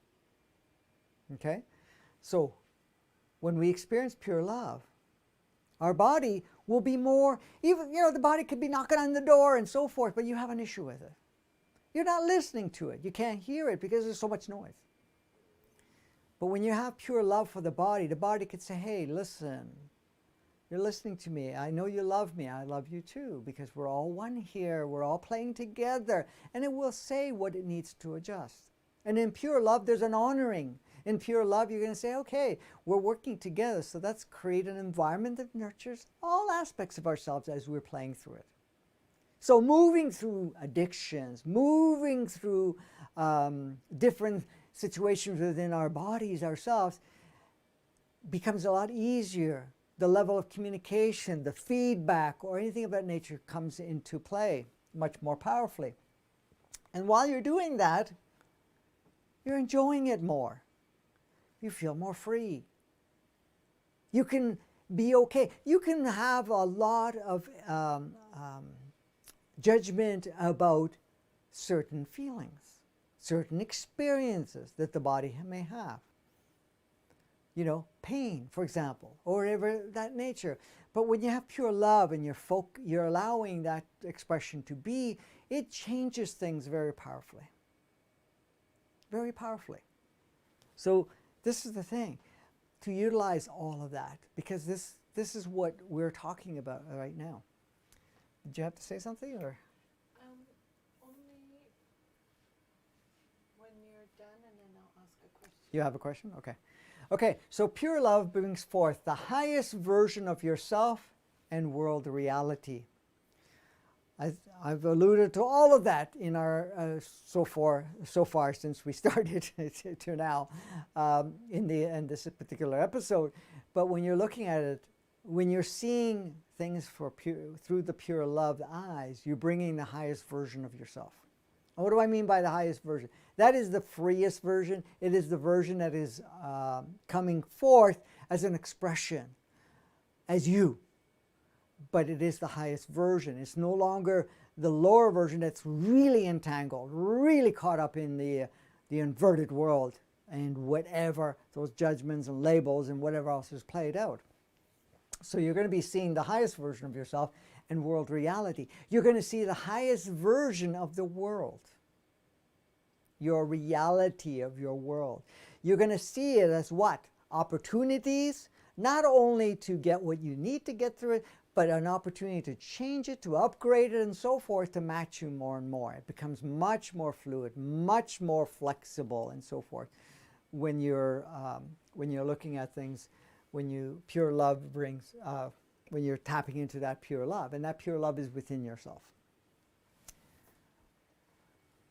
Speaker 1: Okay? So, when we experience pure love, our body will be more, even, the body could be knocking on the door and so forth, but you have an issue with it. You're not listening to it. You can't hear it because there's so much noise. But when you have pure love for the body could say, hey, listen, you're listening to me. I know you love me. I love you too, because we're all one here. We're all playing together. And it will say what it needs to adjust. And in pure love, there's an honoring. In pure love, you're going to say, okay, we're working together. So let's create an environment that nurtures all aspects of ourselves as we're playing through it. So moving through addictions, moving through different situations within our bodies, ourselves, becomes a lot easier. The level of communication, the feedback, or anything of that nature comes into play much more powerfully. And while you're doing that, you're enjoying it more. You feel more free. You can be okay. You can have a lot of judgment about certain feelings, certain experiences that the body may have. Pain, for example, or whatever that nature. But when you have pure love and you're allowing that expression to be, it changes things very powerfully. Very powerfully. So this is the thing, to utilize all of that, because this is what we're talking about right now. Did you have to say something, or?
Speaker 2: Only when you're done, and then I'll ask a question.
Speaker 1: You have a question? Okay. Okay, so pure love brings forth the highest version of yourself and world reality. I've alluded to all of that in our so far since we started to now in this particular episode. But when you're looking at it, when you're seeing things through the pure love eyes, you're bringing the highest version of yourself. And what do I mean by the highest version? That is the freest version. It is the version that is coming forth as an expression, as you. But it is the highest version. It's no longer the lower version that's really entangled, really caught up in the inverted world and whatever those judgments and labels and whatever else is played out. So you're going to be seeing the highest version of yourself and world reality. You're going to see the highest version of the world, your reality of your world. You're going to see it as what? Opportunities, not only to get what you need to get through it, but an opportunity to change it, to upgrade it, and so forth, to match you more and more. It becomes much more fluid, much more flexible, and so forth, when you're when you're looking at things, pure love brings, when you're tapping into that pure love, and that pure love is within yourself.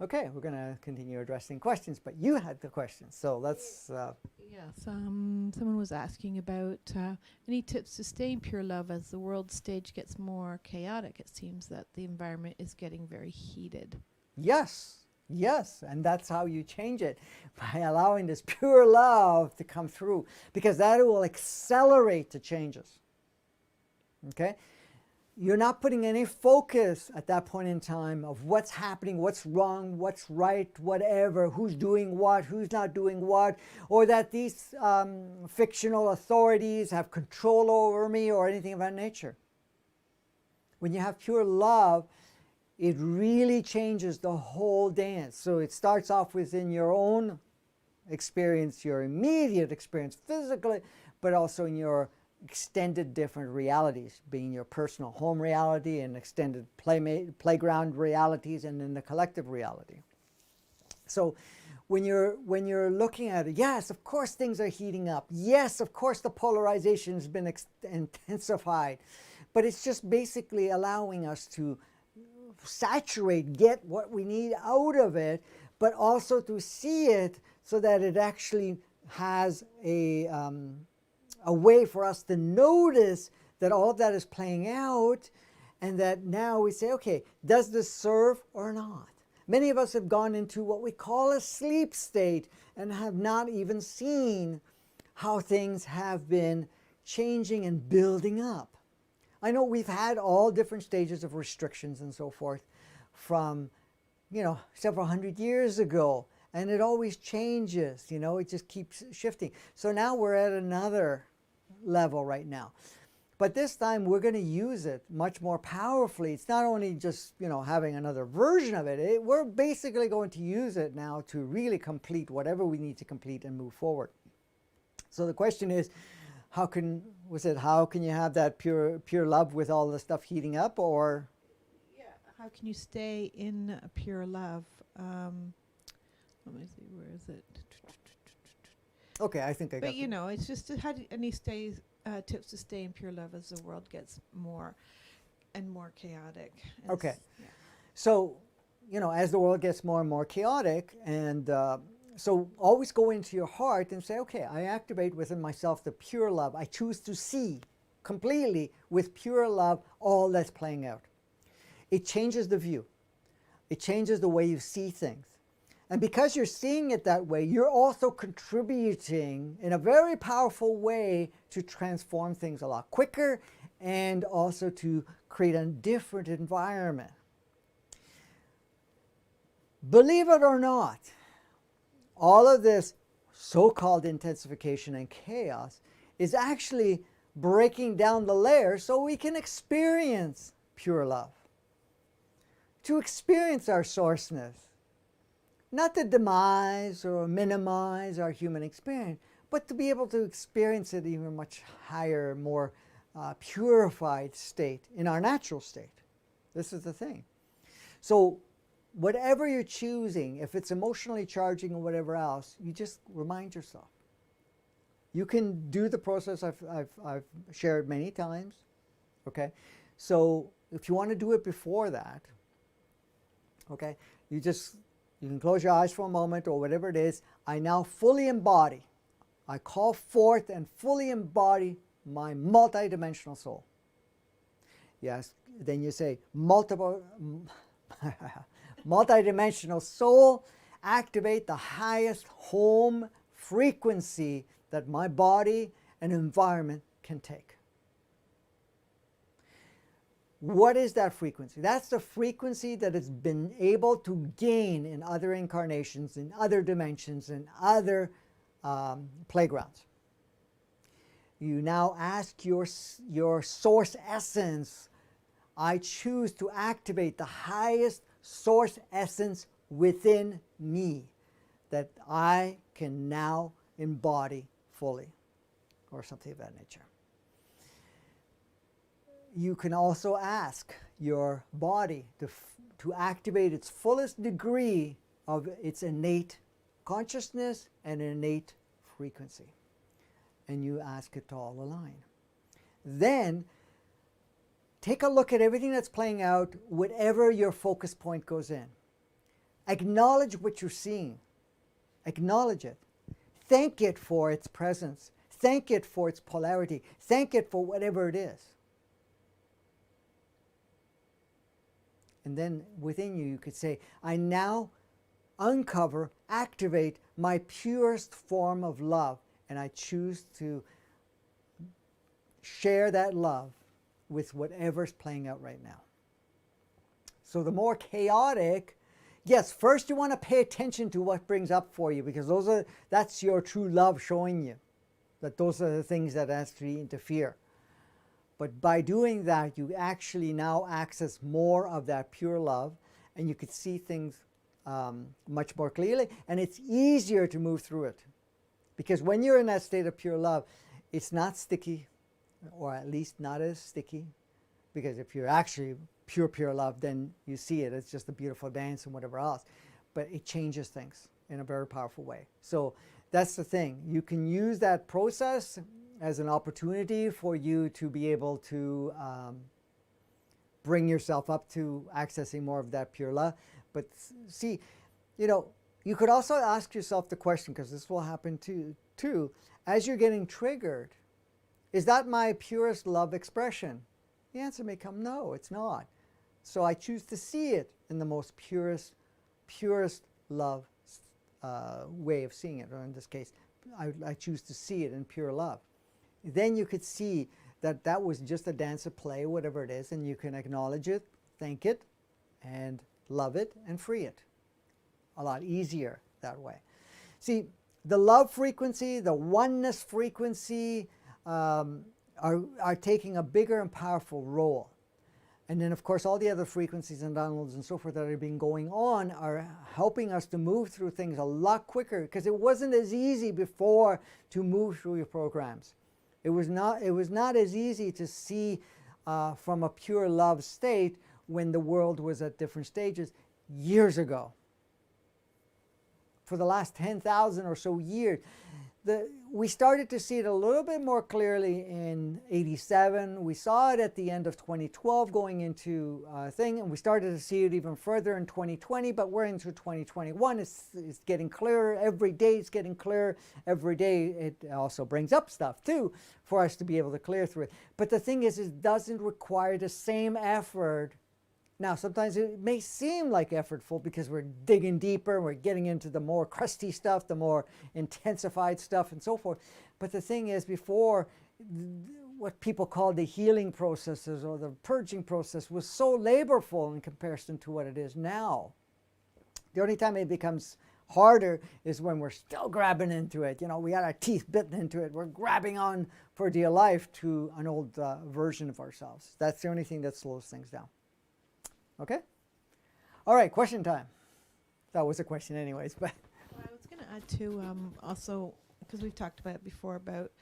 Speaker 1: Okay, we're going to continue addressing questions, but you had the questions, so let's...
Speaker 2: Yes, someone was asking about any tips to stay in pure love as the world stage gets more chaotic. It seems that the environment is getting very heated.
Speaker 1: Yes, yes, and that's how you change it, by allowing this pure love to come through, because that will accelerate the changes. Okay? You're not putting any focus at that point in time of what's happening, what's wrong, what's right, whatever, who's doing what, who's not doing what, or that these fictional authorities have control over me or anything of that nature. When you have pure love, it really changes the whole dance. So it starts off within your own experience, your immediate experience physically, but also in your extended different realities, being your personal home reality and extended playground realities, and then the collective reality. So when you're looking at it, yes, of course things are heating up. Yes, of course the polarization has been intensified. But it's just basically allowing us to saturate, get what we need out of it, but also to see it so that it actually has a way for us to notice that all of that is playing out, and that now we say, okay, does this serve or not? Many of us have gone into what we call a sleep state and have not even seen how things have been changing and building up. I know we've had all different stages of restrictions and so forth from, several hundred years ago, and it always changes, it just keeps shifting. So now we're at another level right now. But this time we're going to use it much more powerfully. It's not only just, having another version of it. We're basically going to use it now to really complete whatever we need to complete and move forward. So the question is, how can you have that pure love with all the stuff heating up, or?
Speaker 2: Yeah, how can you stay in a pure love? Let me see, where is it?
Speaker 1: Okay, I think I got
Speaker 2: But it's just any tips to stay in pure love as the world gets more and more chaotic.
Speaker 1: Okay. Yeah. So, as the world gets more and more chaotic, and so always go into your heart and say, okay, I activate within myself the pure love. I choose to see completely with pure love all that's playing out. It changes the view. It changes the way you see things. And because you're seeing it that way, you're also contributing in a very powerful way to transform things a lot quicker, and also to create a different environment. Believe it or not, all of this so-called intensification and chaos is actually breaking down the layers so we can experience pure love, to experience our sourceness. Not to demise or minimize our human experience, but to be able to experience it in a much higher, more purified state, in our natural state. This is the thing. So whatever you're choosing, if it's emotionally charging or whatever else, you just remind yourself. You can do the process I've shared many times. Okay? So if you want to do it before that, okay, you can close your eyes for a moment or whatever it is. I now fully embody. I call forth and fully embody my multidimensional soul. Yes, then you say multidimensional soul, activate the highest home frequency that my body and environment can take. What is that frequency? That's the frequency that has been able to gain in other incarnations, in other dimensions, in other playgrounds. You now ask your source essence, I choose to activate the highest source essence within me that I can now embody fully, or something of that nature. You can also ask your body to activate its fullest degree of its innate consciousness and innate frequency. and you ask it to all align. Then take a look at everything that's playing out, whatever your focus point goes in. Acknowledge what you're seeing. Acknowledge it. Thank it for its presence. Thank it for its polarity. Thank it for whatever it is. And then within you, you could say, I now uncover, activate my purest form of love, and I choose to share that love with whatever's playing out right now. So the more chaotic, yes, first you want to pay attention to what brings up for you, because that's your true love showing you that those are the things that actually interfere. But by doing that, you actually now access more of that pure love, and you could see things much more clearly, and it's easier to move through it. Because when you're in that state of pure love, it's not sticky, or at least not as sticky. Because if you're actually pure love, then you see it. It's just a beautiful dance and whatever else. But it changes things in a very powerful way. So that's the thing. You can use that process as an opportunity for you to be able to bring yourself up to accessing more of that pure love. But see, you could also ask yourself the question, because this will happen too, as you're getting triggered, is that my purest love expression? The answer may come, no, it's not. So I choose to see it in the most purest love way of seeing it, or in this case, I choose to see it in pure love. Then you could see that that was just a dance, a play, whatever it is, and you can acknowledge it, thank it, and love it, and free it. A lot easier that way. See, the love frequency, the oneness frequency are taking a bigger and powerful role. And then, of course, all the other frequencies and downloads and so forth that have been going on are helping us to move through things a lot quicker, because it wasn't as easy before to move through your programs. It was not as easy to see from a pure love state when the world was at different stages years ago. For the last 10,000 or so years, we started to see it a little bit more clearly in '87. We saw it at the end of 2012 going into thing, and we started to see it even further in 2020, but we're into 2021. It's getting clearer every day. It's getting clearer every day. It also brings up stuff too for us to be able to clear through it. But the thing is, it doesn't require the same effort. Now, sometimes it may seem like effortful because we're digging deeper, we're getting into the more crusty stuff, the more intensified stuff, and so forth. But the thing is, before, what people call the healing processes or the purging process was so laborful in comparison to what it is now. The only time it becomes harder is when we're still grabbing into it. We got our teeth bitten into it. We're grabbing on for dear life to an old version of ourselves. That's the only thing that slows things down. Okay? All right, question time. That was a question anyways, but...
Speaker 2: Well, I was going to add too, also, because we've talked about it before, about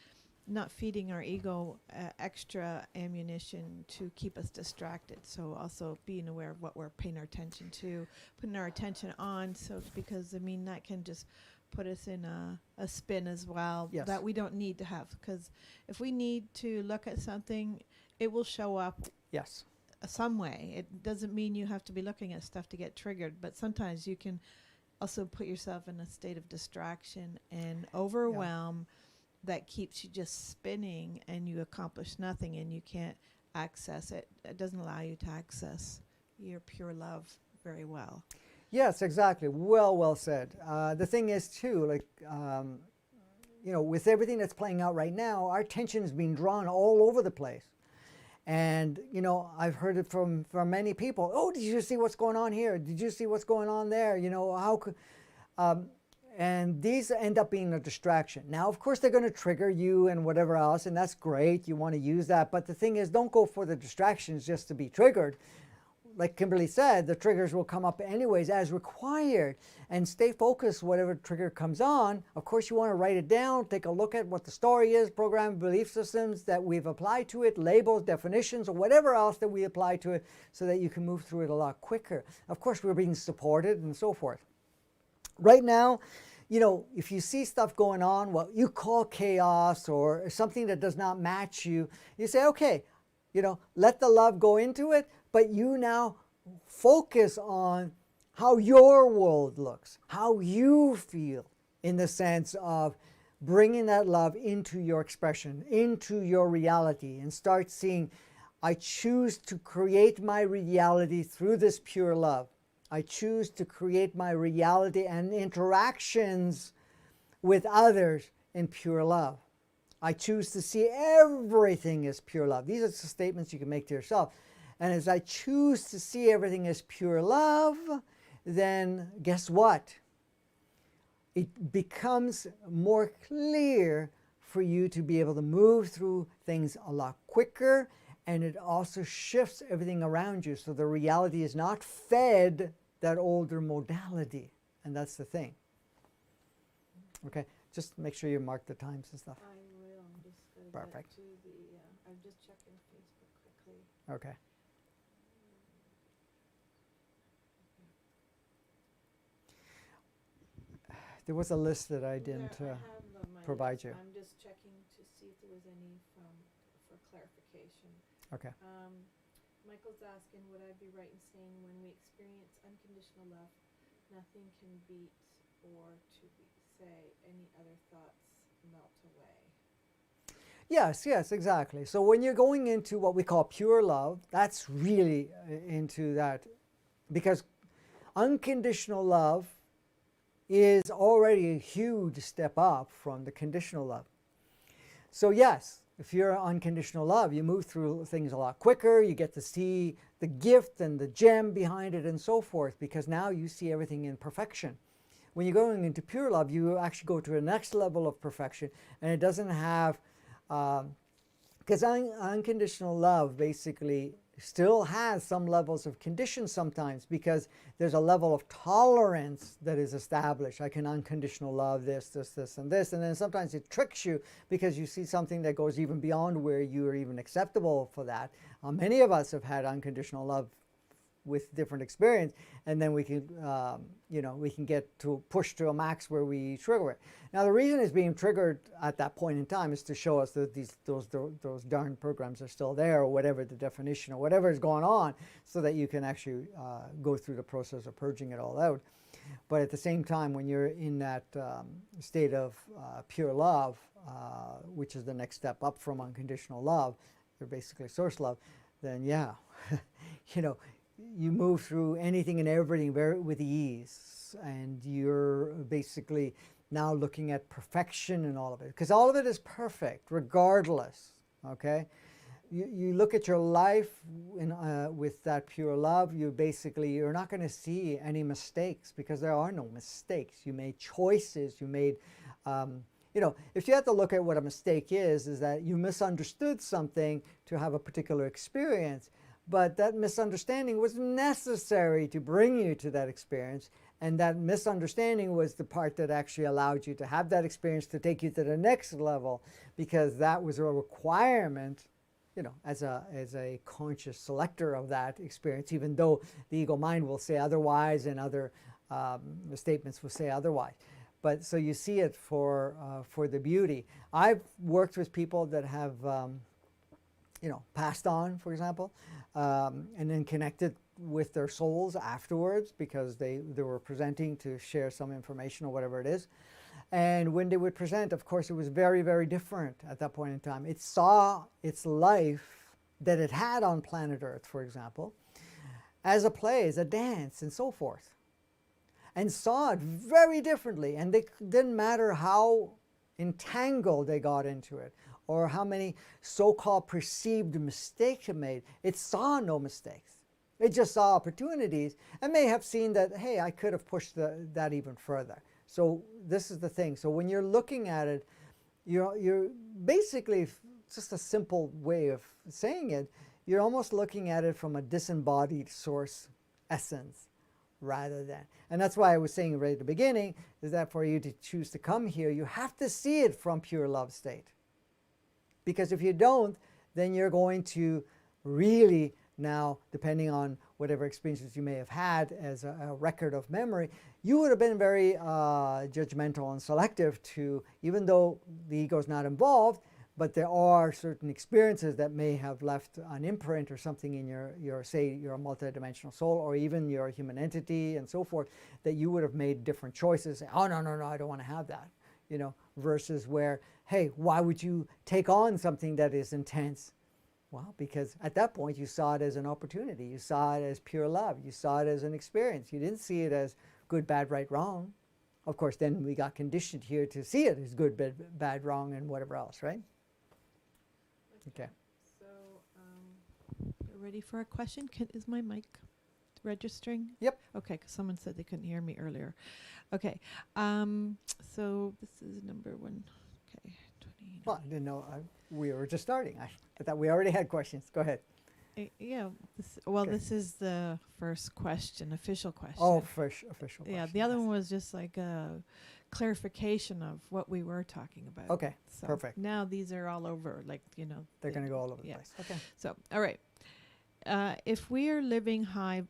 Speaker 2: not feeding our ego extra ammunition to keep us distracted. So also being aware of what we're paying our attention to, putting our attention on, because that can just put us in a spin as well,
Speaker 1: yes,
Speaker 2: that we don't need to have. Because if we need to look at something, it will show up.
Speaker 1: Yes.
Speaker 2: Some way. It doesn't mean you have to be looking at stuff to get triggered, but sometimes you can also put yourself in a state of distraction and overwhelm that keeps you just spinning, and you accomplish nothing, and you can't access it. It doesn't allow you to access your pure love very well.
Speaker 1: Yes, exactly. Well said. The thing is too, with everything that's playing out right now, our attention is being drawn all over the place. And, I've heard it from many people. Oh, did you see what's going on here? Did you see what's going on there? How could... and these end up being a distraction. Now, of course, they're going to trigger you and whatever else, and that's great. You want to use that. But the thing is, don't go for the distractions just to be triggered. Like Kimberly said, the triggers will come up anyways as required, and stay focused whatever trigger comes on. Of course, you want to write it down, take a look at what the story is, program, belief systems that we've applied to it, labels, definitions, or whatever else that we apply to it, so that you can move through it a lot quicker. Of course, we're being supported and so forth. Right now, if you see stuff going on, what you call chaos or something that does not match you, you say, okay, let the love go into it, but you now focus on how your world looks, how you feel, in the sense of bringing that love into your expression, into your reality, and start seeing, I choose to create my reality through this pure love. I choose to create my reality and interactions with others in pure love. I choose to see everything as pure love. These are the statements you can make to yourself. And as I choose to see everything as pure love, then guess what? It becomes more clear for you to be able to move through things a lot quicker, and it also shifts everything around you. So the reality is not fed that older modality, and that's the thing. Okay, just make sure you mark the times and stuff.
Speaker 2: I will. I'm just going to
Speaker 1: Perfect.
Speaker 2: get to the. I'm just checking Facebook quickly.
Speaker 1: Okay. There was a list that I didn't
Speaker 2: I have my
Speaker 1: provide
Speaker 2: list.
Speaker 1: you.
Speaker 2: I'm just checking to see if there was any for clarification.
Speaker 1: Okay.
Speaker 2: Michael's asking, would I be right in saying when we experience unconditional love, nothing can beat or say any other thoughts melt away?
Speaker 1: Yes, exactly. So when you're going into what we call pure love, that's really into that, because unconditional love is already a huge step up from the conditional love. So yes, if you're unconditional love, you move through things a lot quicker, you get to see the gift and the gem behind it and so forth, because now you see everything in perfection. When you're going into pure love, you actually go to a next level of perfection, and it doesn't have, because unconditional love basically still has some levels of conditions sometimes, because there's a level of tolerance that is established. I can unconditional love this, and this, and then sometimes it tricks you because you see something that goes even beyond where you are even acceptable for that. Many of us have had unconditional love with different experience, and then we can we can get to push to a max where we trigger it. Now the reason it's being triggered at that point in time is to show us that those darn programs are still there, or whatever the definition, or whatever is going on, so that you can actually go through the process of purging it all out. But at the same time, when you're in that state of pure love, which is the next step up from unconditional love, or basically source love, then yeah, you move through anything and everything with ease, and you're basically now looking at perfection in all of it, because all of it is perfect regardless. Okay, you look at your life with that pure love, you're not going to see any mistakes, because there are no mistakes. You made choices, you made if you have to look at what a mistake is that you misunderstood something to have a particular experience. But that misunderstanding was necessary to bring you to that experience, and that misunderstanding was the part that actually allowed you to have that experience to take you to the next level, because that was a requirement, as a conscious selector of that experience, even though the ego mind will say otherwise, and other statements will say otherwise. But so you see it for the beauty. I've worked with people that have passed on, for example, and then connected with their souls afterwards, because they were presenting to share some information or whatever it is. And when they would present, of course, it was very, very different at that point in time. It saw its life that it had on planet Earth, for example, as a play, as a dance, and so forth, and saw it very differently. And it didn't matter how entangled they got into it, or how many so-called perceived mistakes it made. It saw no mistakes. It just saw opportunities, and may have seen that, hey, I could have pushed that even further. So this is the thing. So when you're looking at it, you're basically, just a simple way of saying it, you're almost looking at it from a disembodied source essence rather than. And that's why I was saying right at the beginning, is that for you to choose to come here, you have to see it from pure love state. Because if you don't, then you're going to really now, depending on whatever experiences you may have had as a record of memory, you would have been very judgmental and selective to, even though the ego is not involved, but there are certain experiences that may have left an imprint or something in your say, your multidimensional soul, or even your human entity and so forth, that you would have made different choices. Oh, no, no, no, I don't want to have that, you know, versus where, hey, why would you take on something that is intense? Well, because at that point you saw it as an opportunity. You saw it as pure love. You saw it as an experience. You didn't see it as good, bad, right, wrong. Of course, then we got conditioned here to see it as good, bad, wrong, and whatever else, right? Okay.
Speaker 2: So, you're ready for a question? Is my mic registering?
Speaker 1: Yep.
Speaker 2: Okay, because someone said they couldn't hear me earlier. Okay. So this is number 1. Okay. 20.
Speaker 1: Well, I didn't know we were just starting. I thought we already had questions. Go ahead.
Speaker 2: Yeah.
Speaker 1: Okay.
Speaker 2: This is the first question, official question.
Speaker 1: Oh, official question.
Speaker 2: Yeah, the other one was just like a clarification of what we were talking about.
Speaker 1: Okay,
Speaker 2: So
Speaker 1: perfect.
Speaker 2: now these are all over, like, you know.
Speaker 1: They're going to go all over the
Speaker 2: yeah.
Speaker 1: place. Okay.
Speaker 2: So, all right. If we are living high,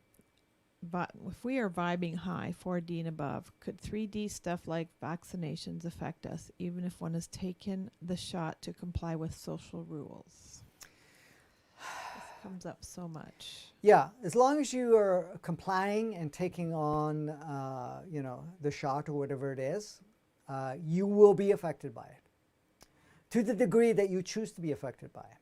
Speaker 2: but if we are vibing high, 4D and above, could 3D stuff like vaccinations affect us, even if one has taken the shot to comply with social rules? This comes up so much.
Speaker 1: Yeah, as long as you are complying and taking on, you know, the shot or whatever it is, you will be affected by it, to the degree that you choose to be affected by it.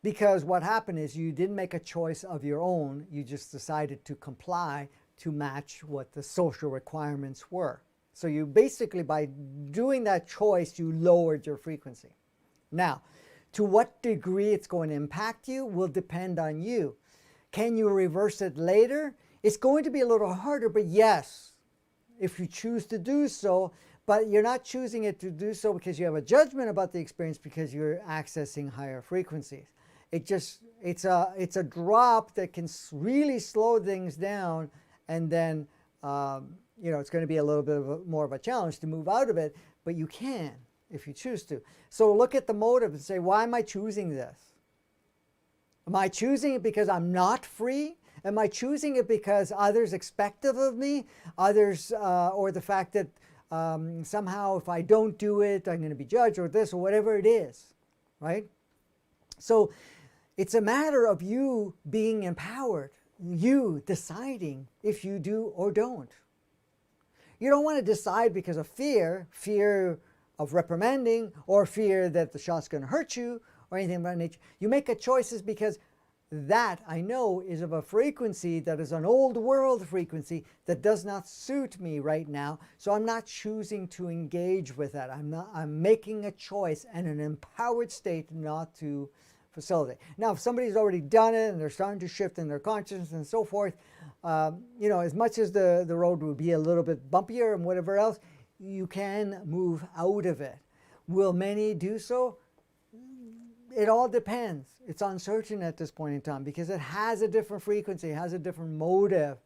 Speaker 1: Because what happened is you didn't make a choice of your own, you just decided to comply to match what the social requirements were. So you basically, by doing that choice, you lowered your frequency. Now, to what degree it's going to impact you will depend on you. Can you reverse it later? It's going to be a little harder, but yes, if you choose to do so, but you're not choosing it to do so because you have a judgment about the experience, because you're accessing higher frequencies. It's a drop that can really slow things down, and then you know, it's going to be a little bit more of a challenge to move out of it, but you can if you choose to. So look at the motive and say, why am I choosing this? Am I choosing it because I'm not free? Am I choosing it because others expect it of me? Others, or the fact that somehow if I don't do it, I'm going to be judged, or this, or whatever it is, right? So it's a matter of you being empowered, you deciding if you do or don't. You don't want to decide because of fear of reprimanding, or fear that the shot's going to hurt you, or anything of that nature. You make a choices because that, I know, is of a frequency that is an old world frequency that does not suit me right now, so I'm not choosing to engage with that. I'm making a choice and an empowered state not to facilitate. Now, if somebody's already done it and they're starting to shift in their consciousness and so forth, you know, as much as the road would be a little bit bumpier and whatever else, you can move out of it. Will many do so? It all depends. It's uncertain at this point in time because it has a different frequency, it has a different motive.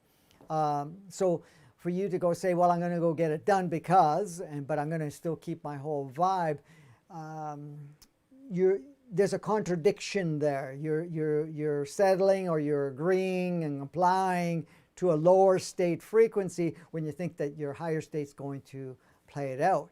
Speaker 1: So for you to go say, well, I'm going to go get it done because, but I'm going to still keep my whole vibe, there's a contradiction there. You're settling, or you're agreeing and applying to a lower state frequency when you think that your higher state's going to play it out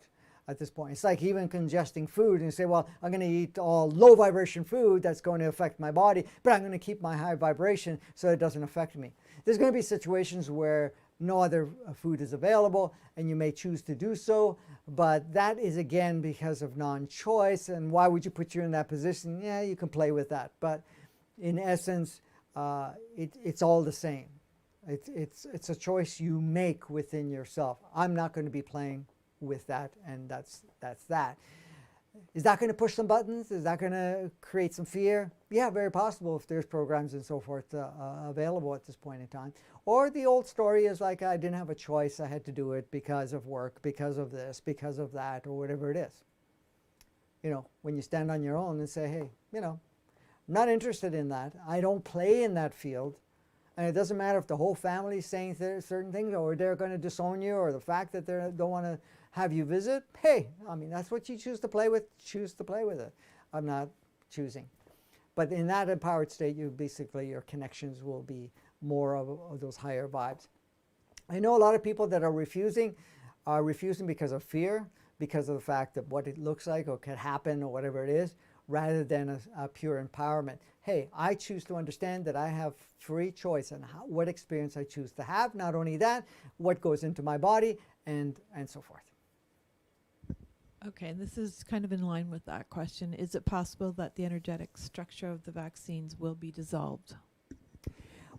Speaker 1: at this point. It's like even congesting food, and you say, well, I'm going to eat all low vibration food that's going to affect my body, but I'm going to keep my high vibration so it doesn't affect me. There's going to be situations where no other food is available and you may choose to do so, but that is again because of non-choice. And why would you put you in that position? Yeah, you can play with that, but in essence, it's all the same. It's a choice you make within yourself. I'm not going to be playing with that, and that's that. Is that going to push some buttons? Is that going to create some fear? Yeah, very possible if there's programs and so forth available at this point in time. Or the old story is like, I didn't have a choice, I had to do it because of work, because of this, because of that, or whatever it is. You know, when you stand on your own and say, hey, you know, I'm not interested in that. I don't play in that field. And it doesn't matter if the whole family is saying certain things, or they're going to disown you, or the fact that they don't want to have you visit. Hey, I mean, that's what you choose to play with. Choose to play with it. I'm not choosing. But in that empowered state, you basically, your connections will be more of those higher vibes. I know a lot of people that are refusing because of fear, because of the fact that what it looks like or could happen or whatever it is, rather than a pure empowerment. Hey, I choose to understand that I have free choice on what experience I choose to have. Not only that, what goes into my body, and so forth.
Speaker 2: Okay, and this is kind of in line with that question. Is it possible that the energetic structure of the vaccines will be dissolved?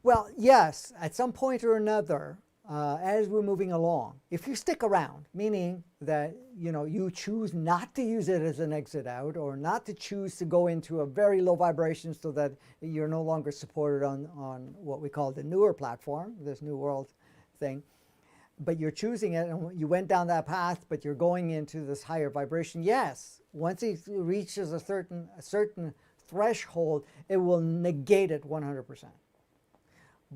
Speaker 1: Well, yes, at some point or another, as we're moving along, if you stick around, meaning that you choose not to use it as an exit out, or not to choose to go into a very low vibration so that you're no longer supported on what we call the newer platform, this new world thing, but you're choosing it and you went down that path, but you're going into this higher vibration. Yes, once it reaches a certain threshold, it will negate it 100%.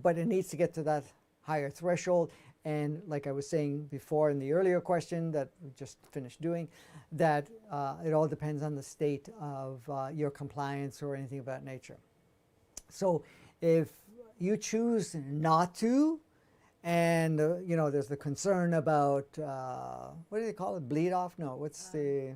Speaker 1: But it needs to get to that higher threshold. And like I was saying before in the earlier question that we just finished doing, that it all depends on the state of your compliance or anything of that nature. So if you choose not to, and there's the concern about what do they call it? Bleed off? No, what's the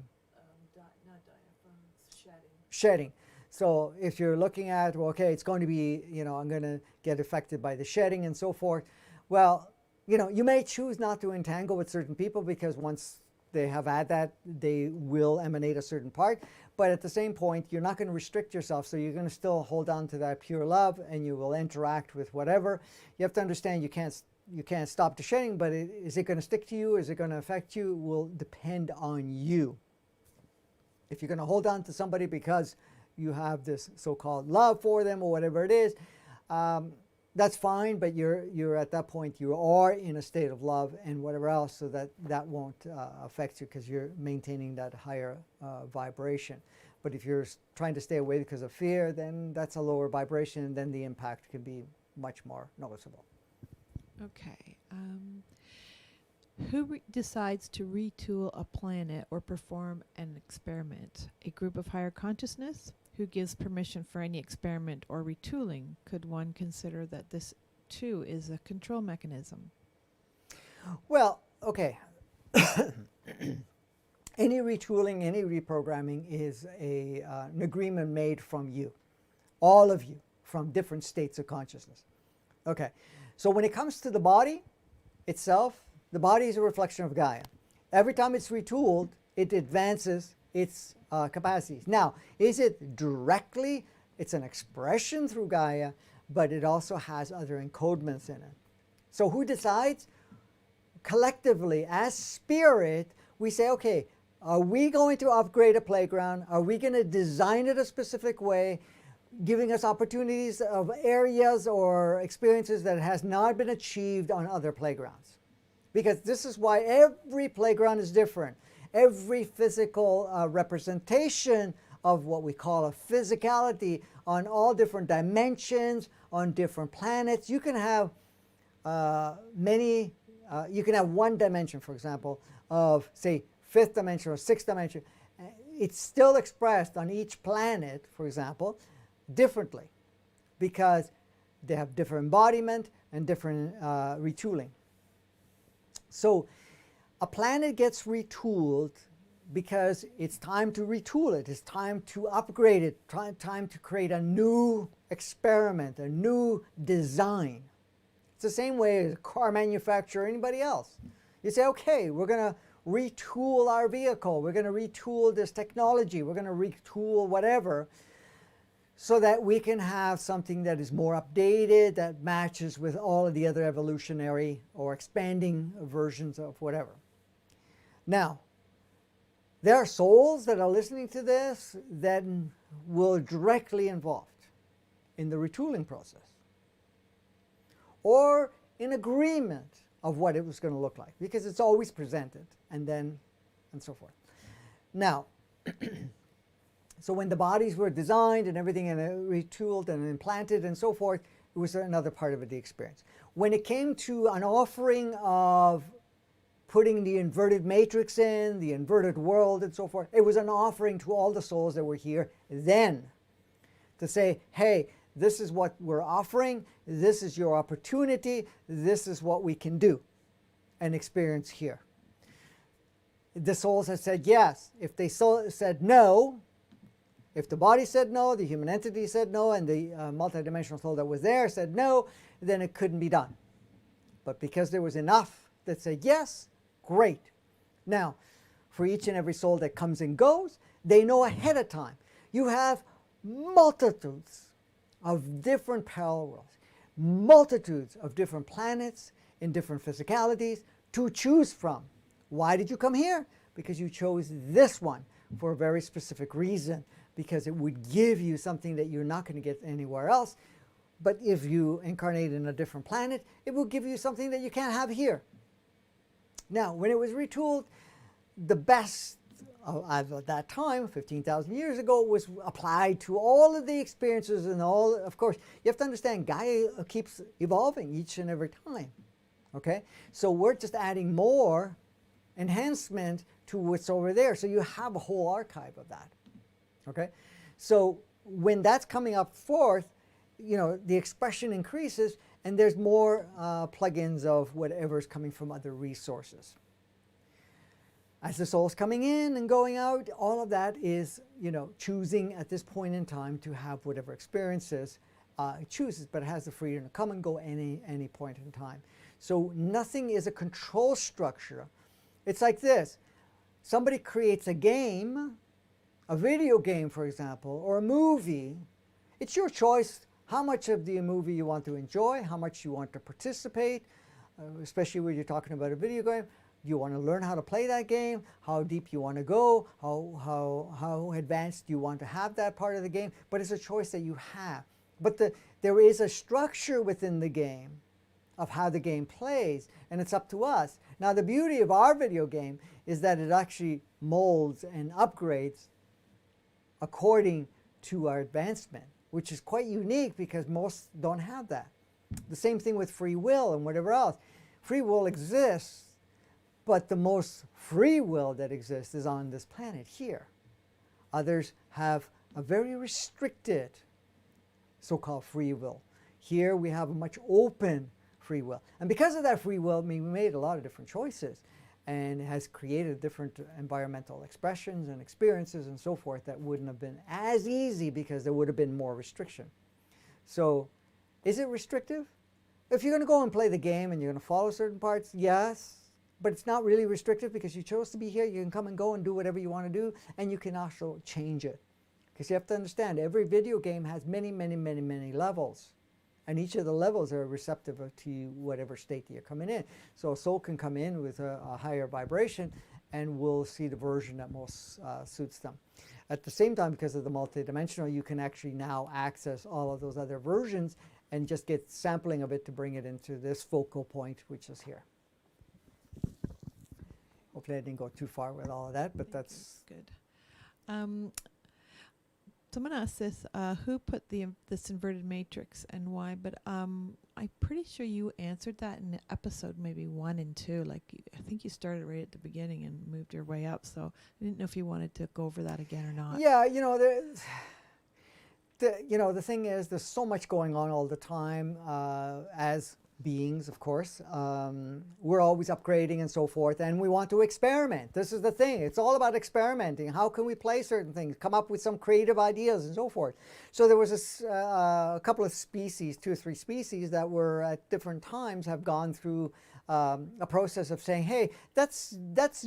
Speaker 2: not diaphragm,
Speaker 1: shedding. So if you're looking at, well, okay, it's going to be, I'm going to get affected by the shedding and so forth. Well, you may choose not to entangle with certain people because once they have had that, they will emanate a certain part. But at the same point, you're not going to restrict yourself. So you're going to still hold on to that pure love, and you will interact with whatever. You have to understand you can't stop the shedding, but is it going to stick to you? Is it going to affect you? Will depend on you. If you're going to hold on to somebody because you have this so-called love for them or whatever it is, that's fine, but you're at that point, you are in a state of love and whatever else, so that won't affect you because you're maintaining that higher vibration. But if you're trying to stay away because of fear, then that's a lower vibration, and then the impact can be much more noticeable.
Speaker 2: Okay. Who decides to retool a planet or perform an experiment? A group of higher consciousness? Who gives permission for any experiment or retooling? Could one consider that this too is a control mechanism?
Speaker 1: Well, okay. Any retooling, any reprogramming is an agreement made from you, all of you, from different states of consciousness. Okay, so when it comes to the body itself, the body is a reflection of Gaia. Every time it's retooled, it advances its capacities. Now, is it directly? It's an expression through Gaia, but it also has other encodements in it. So who decides? Collectively, as spirit, we say, okay, are we going to upgrade a playground? Are we going to design it a specific way, giving us opportunities of areas or experiences that has not been achieved on other playgrounds? Because this is why every playground is different. Every physical representation of what we call a physicality on all different dimensions, on different planets. You can have you can have one dimension, for example, of, say, fifth dimension or sixth dimension. It's still expressed on each planet, for example, differently because they have different embodiment and different retooling. So a planet gets retooled because it's time to retool it. It's time to upgrade it, time to create a new experiment, a new design. It's the same way as a car manufacturer or anybody else. You say, okay, we're going to retool our vehicle. We're going to retool this technology. We're going to retool whatever so that we can have something that is more updated, that matches with all of the other evolutionary or expanding versions of whatever. Now, there are souls that are listening to this that will directly involved in the retooling process or in agreement of what it was going to look like, because it's always presented and so forth. Now, so when the bodies were designed and everything and retooled and implanted and so forth, it was another part of the experience. When it came to an offering of putting the inverted matrix in, the inverted world and so forth, it was an offering to all the souls that were here then to say, hey, This is what we're offering. This is your opportunity. This is what we can do and experience here. The souls have said yes. If they said no, if the body said no, the human entity said no, and the multidimensional soul that was there said no, then it couldn't be done. But because there was enough that said yes, great. Now, for each and every soul that comes and goes, they know ahead of time. You have multitudes of different parallel worlds, multitudes of different planets in different physicalities to choose from. Why did you come here? Because you chose this one for a very specific reason, because it would give you something that you're not going to get anywhere else. But if you incarnate in a different planet, it will give you something that you can't have here. Now, when it was retooled, the best at that time, 15,000 years ago, was applied to all of the experiences and all. Of course, you have to understand, Gaia keeps evolving each and every time. Okay? So we're just adding more enhancement to what's over there. So you have a whole archive of that. Okay? So when that's coming up forth, you know, the expression increases and there's more plugins of whatever's coming from other resources. As the soul's coming in and going out, all of that is, you know, choosing at this point in time to have whatever experiences it chooses, but it has the freedom to come and go any point in time. So nothing is a control structure. It's like this. Somebody creates a game, a video game, for example, or a movie. It's your choice how much of the movie you want to enjoy, how much you want to participate, especially when you're talking about a video game. You want to learn how to play that game, how deep you want to go, how advanced you want to have that part of the game, but it's a choice that you have. But there is a structure within the game of how the game plays, and it's up to us. Now, the beauty of our video game is that it actually molds and upgrades according to our advancement, which is quite unique because most don't have that. The same thing with free will and whatever else. Free will exists, but the most free will that exists is on this planet here. Others have a very restricted so-called free will. Here we have a much open free will. And because of that free will, I mean, we made a lot of different choices, and it has created different environmental expressions and experiences and so forth that wouldn't have been as easy because there would have been more restriction. So is it restrictive? If you're going to go and play the game and you're going to follow certain parts, yes. But it's not really restrictive because you chose to be here. You can come and go and do whatever you want to do, and you can also change it. Because you have to understand, every video game has many, many, many, many levels. And each of the levels are receptive to whatever state that you're coming in. So a soul can come in with a higher vibration, and we'll see the version that most suits them. At the same time, because of the multidimensional, you can actually now access all of those other versions and just get sampling of it to bring it into this focal point, which is here. Hopefully I didn't go too far with all of that, but that's
Speaker 2: good. Someone asked this, who put this inverted matrix and why? But I'm pretty sure you answered that in episode maybe 1 and 2. Like, I think you started right at the beginning and moved your way up. So I didn't know if you wanted to go over that again or not.
Speaker 1: Yeah, you know, the thing is, there's so much going on all the time as beings, of course. We're always upgrading and so forth, and we want to experiment. This is the thing. It's all about experimenting. How can we play certain things, come up with some creative ideas and so forth. So there was a couple of species, 2 or 3 species that were at different times have gone through a process of saying, hey, let's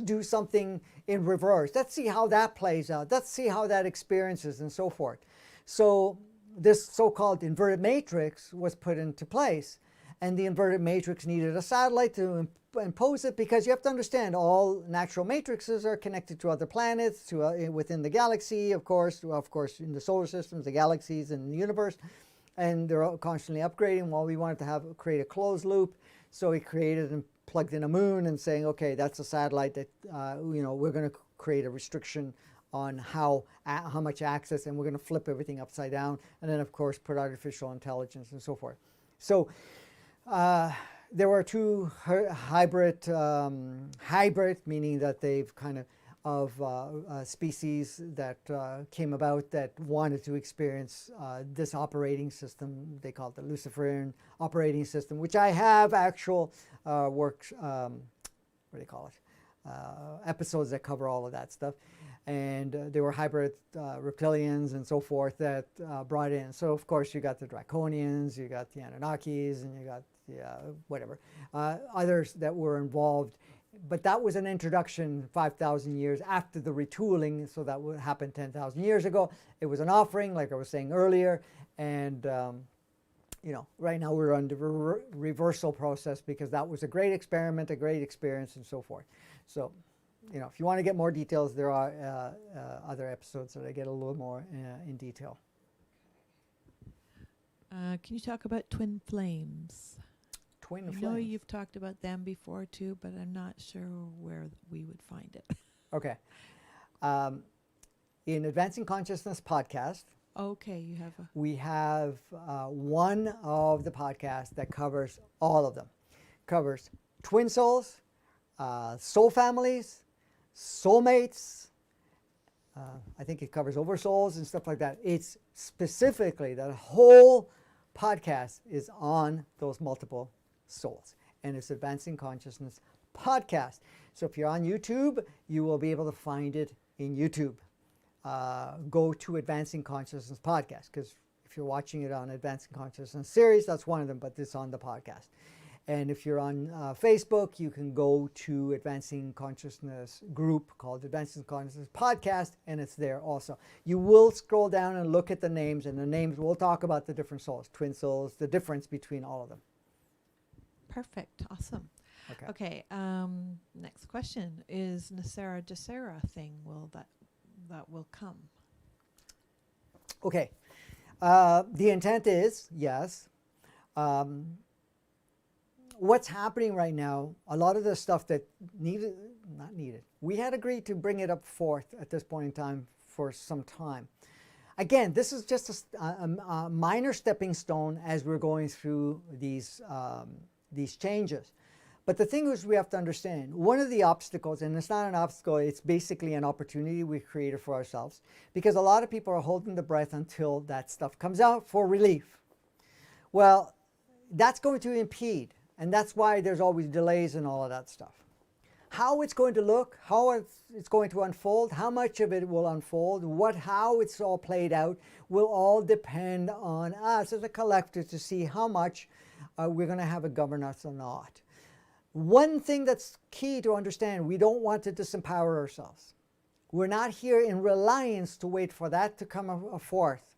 Speaker 1: do something in reverse. Let's see how that plays out. Let's see how that experiences and so forth. So this so-called inverted matrix was put into place. And the inverted matrix needed a satellite to impose it, because you have to understand all natural matrices are connected to other planets, to within the galaxy, of course in the solar systems, the galaxies, and the universe, and they're all constantly upgrading. Well, we wanted to create a closed loop, so we created and plugged in a moon and saying, okay, that's a satellite that we're going to create a restriction on how much access, and we're going to flip everything upside down, and then of course put artificial intelligence and so forth. So there were 2 hybrid, meaning that they've kind of species that came about that wanted to experience this operating system. They call it the Luciferian operating system, which I have actual works, what do you call it, episodes that cover all of that stuff. And there were hybrid reptilians and so forth that brought in. So of course you got the Draconians, you got the Anunnakis, and you got the whatever, others that were involved. But that was an introduction 5,000 years after the retooling, so that would happen 10,000 years ago. It was an offering, like I was saying earlier, and you know, right now we're on the reversal process because that was a great experiment, a great experience, and so forth. So, you know, if you want to get more details, there are other episodes that I get a little more in detail.
Speaker 2: Can you talk about twin flames?
Speaker 1: Twin
Speaker 2: I
Speaker 1: flames.
Speaker 2: know you've talked about them before too, but I'm not sure where we would find it.
Speaker 1: Okay. In Advancing Consciousness podcast,
Speaker 2: Okay, you have a...
Speaker 1: we have one of the podcasts that covers all of them. Covers twin souls, soul families, soulmates. I think it covers oversouls and stuff like that. It's specifically, that whole podcast is on those multiple souls. And it's Advancing Consciousness podcast. So if you're on YouTube, you will be able to find it in YouTube. Go to Advancing Consciousness podcast, because if you're watching it on Advancing Consciousness series, that's one of them, but it's on the podcast. And if you're on Facebook, you can go to Advancing Consciousness group called Advancing Consciousness podcast, and it's there also. You will scroll down and look at the names, and the names will talk about the different souls, twin souls, the difference between all of them.
Speaker 2: Perfect. Awesome.
Speaker 1: Okay.
Speaker 2: Okay. Next question is Nasera Jacera thing. Will that will come?
Speaker 1: Okay. The intent is, yes. What's happening right now, a lot of the stuff that not needed. We had agreed to bring it up forth at this point in time for some time. Again, this is just a minor stepping stone as we're going through these changes. But the thing is, we have to understand, one of the obstacles, and it's not an obstacle, it's basically an opportunity we created for ourselves, because a lot of people are holding the breath until that stuff comes out for relief. Well, that's going to impede, and that's why there's always delays and all of that stuff. How it's going to look, how it's going to unfold, how much of it will unfold, how it's all played out, will all depend on us as a collective to see how much we're going to have a govern us or not. One thing that's key to understand, we don't want to disempower ourselves. We're not here in reliance to wait for that to come forth.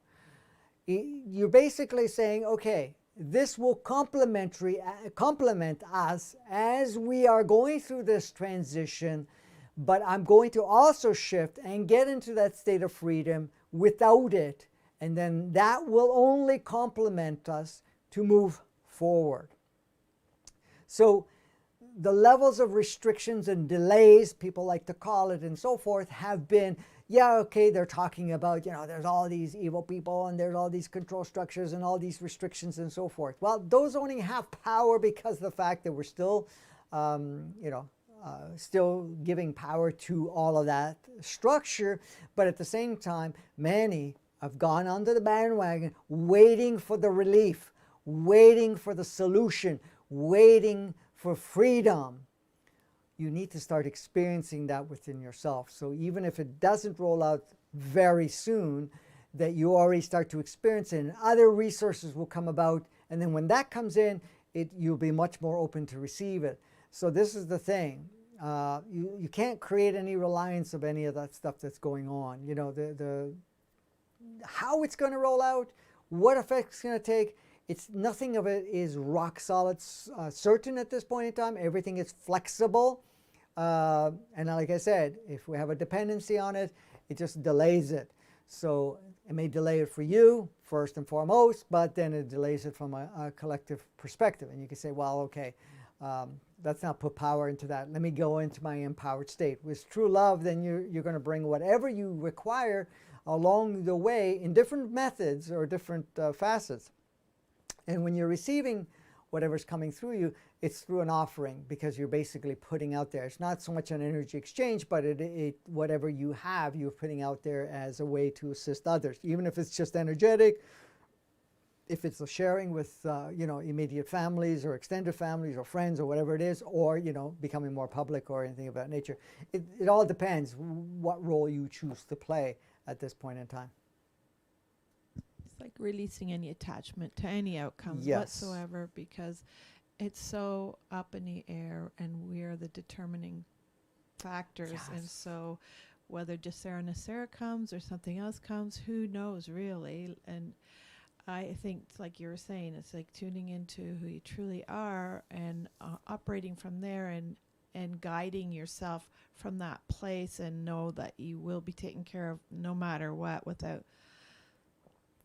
Speaker 1: You're basically saying, okay, this will complement us as we are going through this transition, but I'm going to also shift and get into that state of freedom without it, and then that will only complement us to move forward. So the levels of restrictions and delays, people like to call it and so forth, have been, yeah, okay, they're talking about, you know, there's all these evil people and there's all these control structures and all these restrictions and so forth. Well, those only have power because of the fact that we're still, still giving power to all of that structure. But at the same time, many have gone onto the bandwagon waiting for the relief, waiting for the solution, waiting for freedom. You need to start experiencing that within yourself. So even if it doesn't roll out very soon, that you already start to experience it, and other resources will come about, and then when that comes in, you'll be much more open to receive it. So this is the thing. You can't create any reliance of any of that stuff that's going on. You know, the how it's going to roll out, what effect it's going to take, nothing of it is rock solid certain at this point in time. Everything is flexible. And like I said, if we have a dependency on it, it just delays it. So it may delay it for you first and foremost, but then it delays it from a collective perspective. And you can say, well, okay, let's not put power into that. Let me go into my empowered state. With true love, then you're going to bring whatever you require along the way in different methods or different facets. And when you're receiving whatever's coming through you, it's through an offering, because you're basically putting out there. It's not so much an energy exchange, but whatever you have, you're putting out there as a way to assist others, even if it's just energetic. If it's a sharing with immediate families or extended families or friends or whatever it is, or becoming more public or anything of that nature. It all depends what role you choose to play at this point in time.
Speaker 2: It's like releasing any attachment to any outcomes
Speaker 1: Yes.
Speaker 2: whatsoever, because it's so up in the air and we're the determining factors.
Speaker 1: Yes.
Speaker 2: And so whether Sarah comes or something else comes, who knows really? And I think it's like you were saying, it's like tuning into who you truly are and operating from there and guiding yourself from that place, and know that you will be taken care of no matter what, without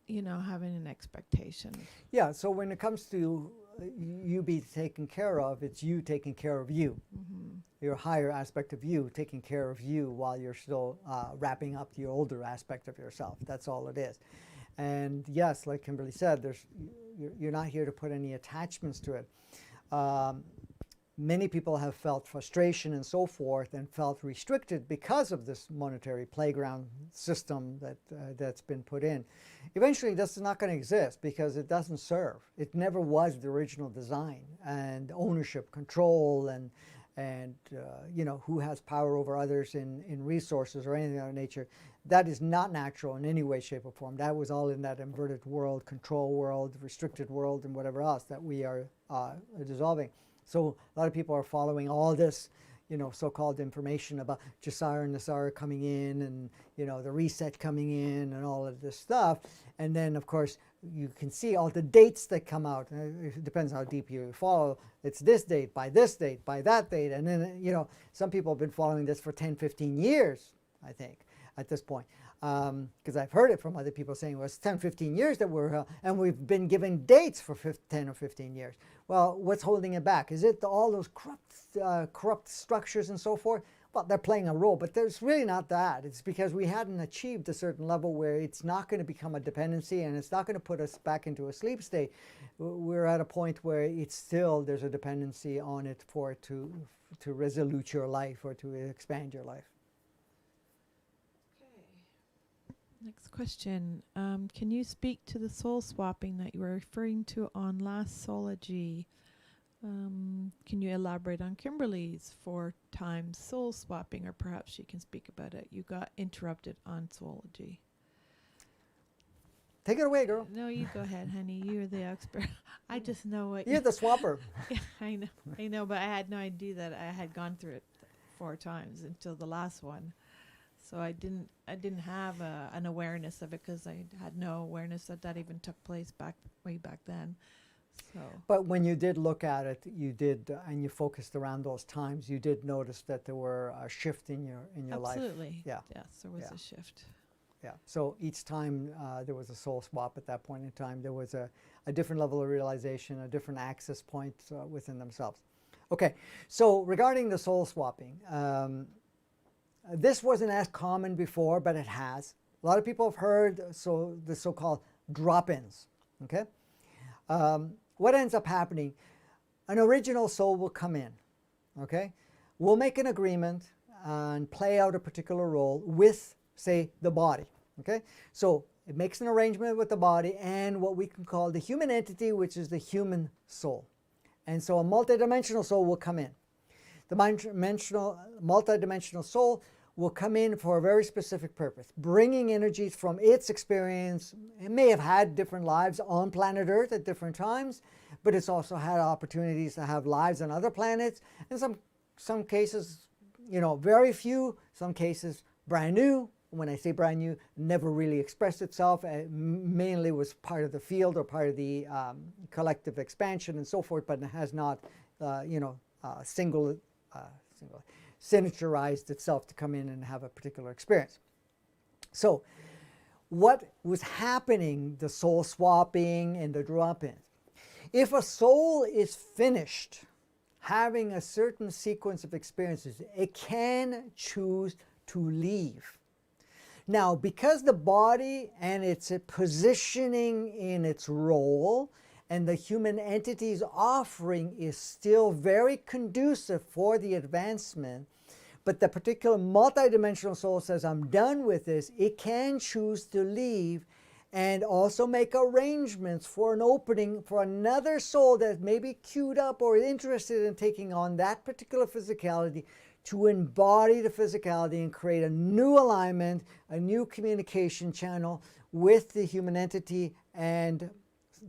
Speaker 2: having an expectation.
Speaker 1: Yeah, so when it comes to you be taken care of, it's you taking care of you.
Speaker 2: Mm-hmm.
Speaker 1: Your higher aspect of you taking care of you while you're still wrapping up your older aspect of yourself. That's all it is. And yes, like Kimberly said, you're not here to put any attachments to it. Many people have felt frustration and so forth, and felt restricted because of this monetary playground system that's been put in. Eventually, that's not going to exist, because it doesn't serve. It never was the original design. And ownership, control, and who has power over others in resources or anything of that nature, that is not natural in any way, shape, or form. That was all in that inverted world, control world, restricted world, and whatever else that we are dissolving. So a lot of people are following all this, so-called information about Jasara and Nasara coming in, and the reset coming in, and all of this stuff. And then, of course, you can see all the dates that come out. It depends how deep you follow. It's this date, by that date. And then, some people have been following this for 10, 15 years, I think, at this point. Because I've heard it from other people saying, well, it's 10, 15 years that and we've been given dates for 10 or 15 years. Well, what's holding it back? Is it all those corrupt structures and so forth? Well, they're playing a role, but there's really not that. It's because we hadn't achieved a certain level where it's not going to become a dependency, and it's not going to put us back into a sleep state. We're at a point where there's a dependency on it for it to resolute your life or to expand your life.
Speaker 2: Next question. Can you speak to the soul swapping that you were referring to on last Soulology? Can you elaborate on Kimberly's 4 times soul swapping, or perhaps you can speak about it? You got interrupted on Soulology.
Speaker 1: Take it away, girl.
Speaker 2: No, you go ahead, honey. You're the expert. I just know what
Speaker 1: You're the swapper.
Speaker 2: Yeah, I know, but I had no idea that I had gone through it 4 times until the last one. So I didn't have an awareness of it, because I had no awareness that even took place way back then. So.
Speaker 1: But when you did look at it, you did, and you focused around those times, you did notice that there were a shift in your life.
Speaker 2: Absolutely.
Speaker 1: Yeah.
Speaker 2: Yes, there was a shift.
Speaker 1: Yeah. So each time there was a soul swap at that point in time, there was a different level of realization, a different access point within themselves. Okay. So regarding the soul swapping, this wasn't as common before, but it has. A lot of people have heard the so-called drop-ins. Okay. What ends up happening? An original soul will come in. Okay. We'll make an agreement and play out a particular role with, say, the body. Okay. So it makes an arrangement with the body and what we can call the human entity, which is the human soul. And so a multidimensional soul will come in. The multidimensional soul will come in for a very specific purpose, bringing energies from its experience. It may have had different lives on planet Earth at different times, but it's also had opportunities to have lives on other planets. In some cases, very few, some cases brand new. When I say brand new, never really expressed itself. It mainly was part of the field or part of the collective expansion and so forth, but it has not, synergized itself to come in and have a particular experience. So what was happening, the soul swapping and the drop-ins? If a soul is finished having a certain sequence of experiences, it can choose to leave. Now, because the body and its positioning in its role and the human entity's offering is still very conducive for the advancement, but the particular multidimensional soul says, I'm done with this, it can choose to leave and also make arrangements for an opening for another soul that may be queued up or interested in taking on that particular physicality to embody the physicality and create a new alignment, a new communication channel with the human entity and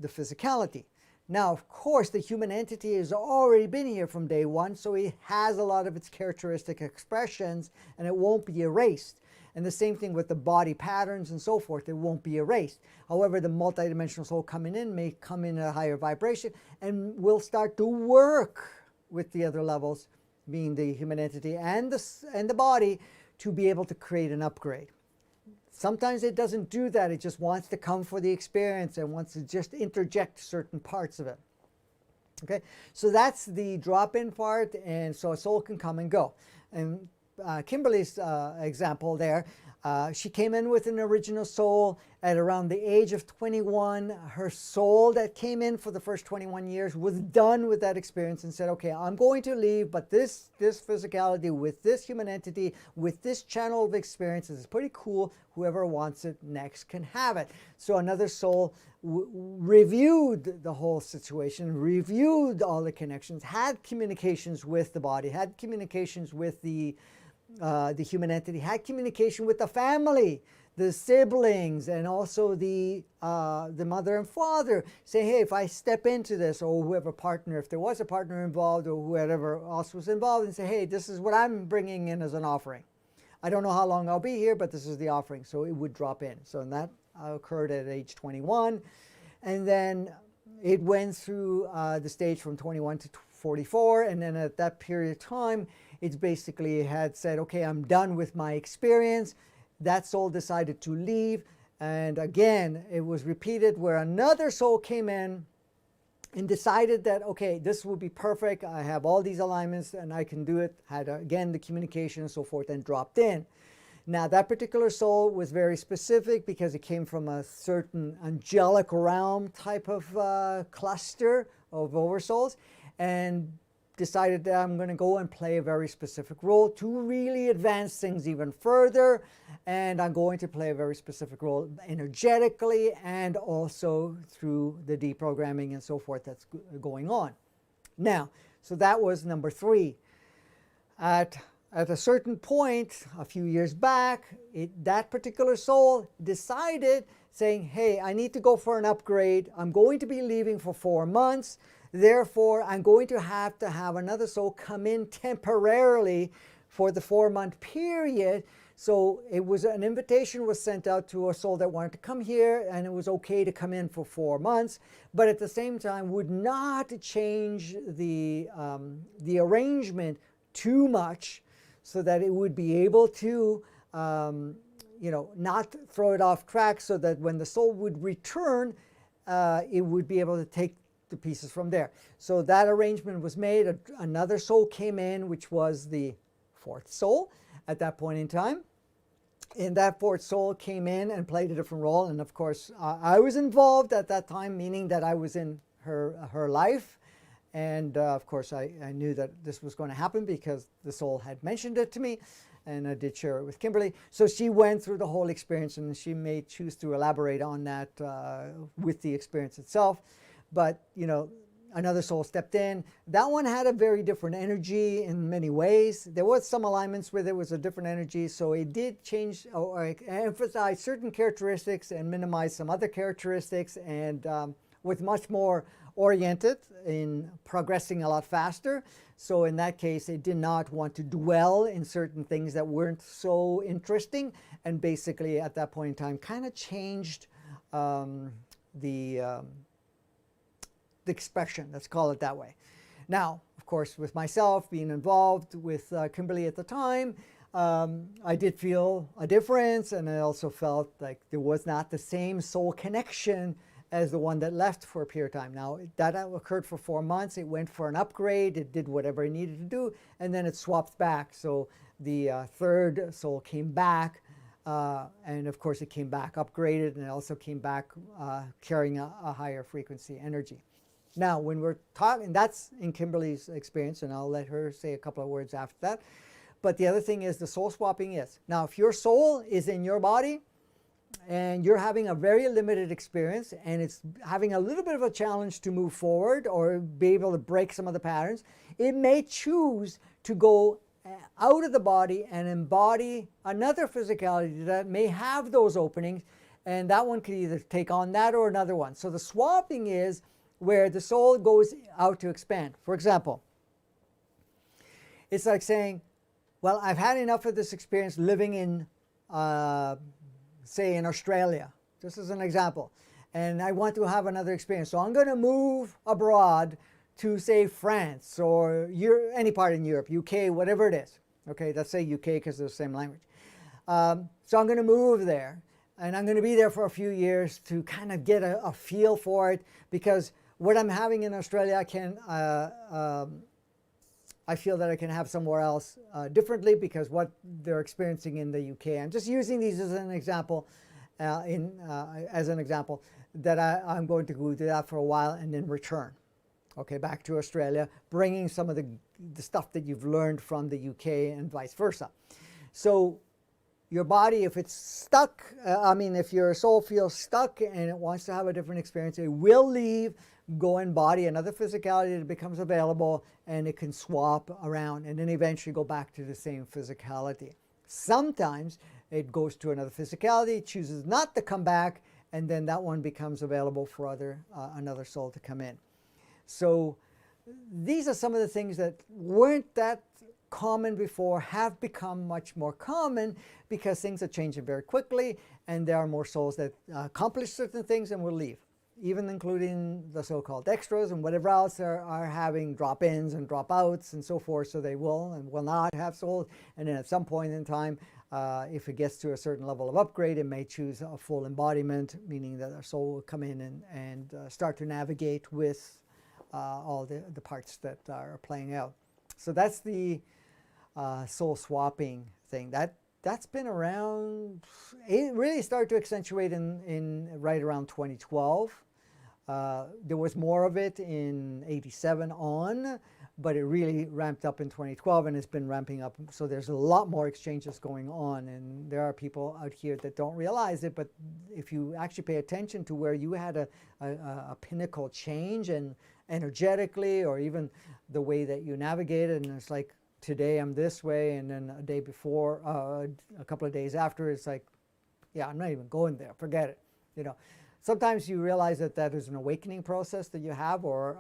Speaker 1: the physicality. Now, of course, the human entity has already been here from day one, so it has a lot of its characteristic expressions, and it won't be erased. And the same thing with the body patterns and so forth, it won't be erased. However, the multidimensional soul coming in may come in at a higher vibration and will start to work with the other levels, being the human entity and the body, to be able to create an upgrade. Sometimes it doesn't do that, it just wants to come for the experience and wants to just interject certain parts of it. Okay, so that's the drop-in part, and so a soul can come and go. And Kimberly's example there, she came in with an original soul at around the age of 21. Her soul that came in for the first 21 years was done with that experience and said, okay, I'm going to leave, but this physicality with this human entity, with this channel of experiences is pretty cool. Whoever wants it next can have it. So another soul reviewed the whole situation, reviewed all the connections, had communications with the body, had communications with the human entity, had communication with the family, the siblings, and also the mother and father, say, hey, if I step into this, or whoever partner, if there was a partner involved, or whoever else was involved, and say, hey, this is what I'm bringing in as an offering. I don't know how long I'll be here, but this is the offering. So it would drop in. So that occurred at age 21. And then it went through the stage from 21 to 44. And then at that period of time, it's basically had said, okay, I'm done with my experience. That soul decided to leave. And again, it was repeated where another soul came in and decided that, okay, this will be perfect. I have all these alignments and I can do it. Had, again, the communication and so forth, and dropped in. Now, that particular soul was very specific because it came from a certain angelic realm type of cluster of oversouls, and decided that I'm going to go and play a very specific role to really advance things even further. And I'm going to play a very specific role energetically and also through the deprogramming and so forth that's going on. Now, so that was number 3. At a certain point, a few years back, that particular soul decided, saying, hey, I need to go for an upgrade. I'm going to be leaving for 4 months. Therefore, I'm going to have another soul come in temporarily for the 4-month period. So it was an invitation was sent out to a soul that wanted to come here, and it was okay to come in for 4 months, but at the same time would not change the arrangement too much, so that it would be able to not throw it off track, so that when the soul would return, it would be able to take the pieces from there. So that arrangement was made. Another soul came in, which was the 4th soul at that point in time. And that 4th soul came in and played a different role. And of course, I was involved at that time, meaning that I was in her life. And of course, I knew that this was going to happen because the soul had mentioned it to me. And I did share it with Kimberly. So she went through the whole experience, and she may choose to elaborate on that with the experience itself. But, another soul stepped in. That one had a very different energy in many ways. There was some alignments where there was a different energy, so it did change or emphasize certain characteristics and minimize some other characteristics, and was much more oriented in progressing a lot faster. So in that case, it did not want to dwell in certain things that weren't so interesting, and basically at that point in time kind of changed the expression, let's call it that way. Now, of course, with myself being involved with Kimberly at the time, I did feel a difference, and I also felt like there was not the same soul connection as the one that left for a period of time. Now, that occurred for 4 months. It went for an upgrade. It did whatever it needed to do, and then it swapped back. So the 3rd soul came back And of course, it came back upgraded, and it also came back carrying a higher frequency energy. Now, when we're talking, that's in Kimberly's experience, and I'll let her say a couple of words after that. But the other thing is the soul swapping is. Now, if your soul is in your body and you're having a very limited experience and it's having a little bit of a challenge to move forward or be able to break some of the patterns, it may choose to go out of the body and embody another physicality that may have those openings, and that one could either take on that or another one. So the swapping is where the soul goes out to expand. For example, it's like saying, well, I've had enough of this experience living in, say, in Australia, just as an example, and I want to have another experience. So I'm going to move abroad to, say, France or any part in Europe, UK, whatever it is. Okay, let's say UK because they're the same language. So I'm going to move there, and I'm going to be there for a few years to kind of get a feel for it, because what I'm having in Australia, I feel that I can have somewhere else differently, because what they're experiencing in the UK. I'm just using these as an example, that I'm going to go do that for a while and then return. Okay, back to Australia, bringing some of the stuff that you've learned from the UK and vice versa. So your body, if it's stuck, if your soul feels stuck and it wants to have a different experience, it will leave, go embody another physicality that becomes available, and it can swap around and then eventually go back to the same physicality. Sometimes it goes to another physicality, chooses not to come back, and then that one becomes available for another soul to come in. So these are some of the things that weren't that common before, have become much more common because things are changing very quickly, and there are more souls that accomplish certain things and will leave, even including the so-called extras and whatever else are having drop-ins and drop-outs and so forth. So they will and will not have souls, and then at some point in time, if it gets to a certain level of upgrade, it may choose a full embodiment, meaning that a soul will come in and start to navigate with all the parts that are playing out. So that's the soul swapping thing. That's been around, it really started to accentuate in right around 2012. There was more of it in 87 on, but it really ramped up in 2012, and it's been ramping up. So there's a lot more exchanges going on, and there are people out here that don't realize it, but if you actually pay attention to where you had a pinnacle change, and energetically, or even the way that you navigated, and it's like, today I'm this way, and then a day before, a couple of days after, it's like, yeah, I'm not even going there, forget it. Sometimes you realize that is an awakening process that you have, or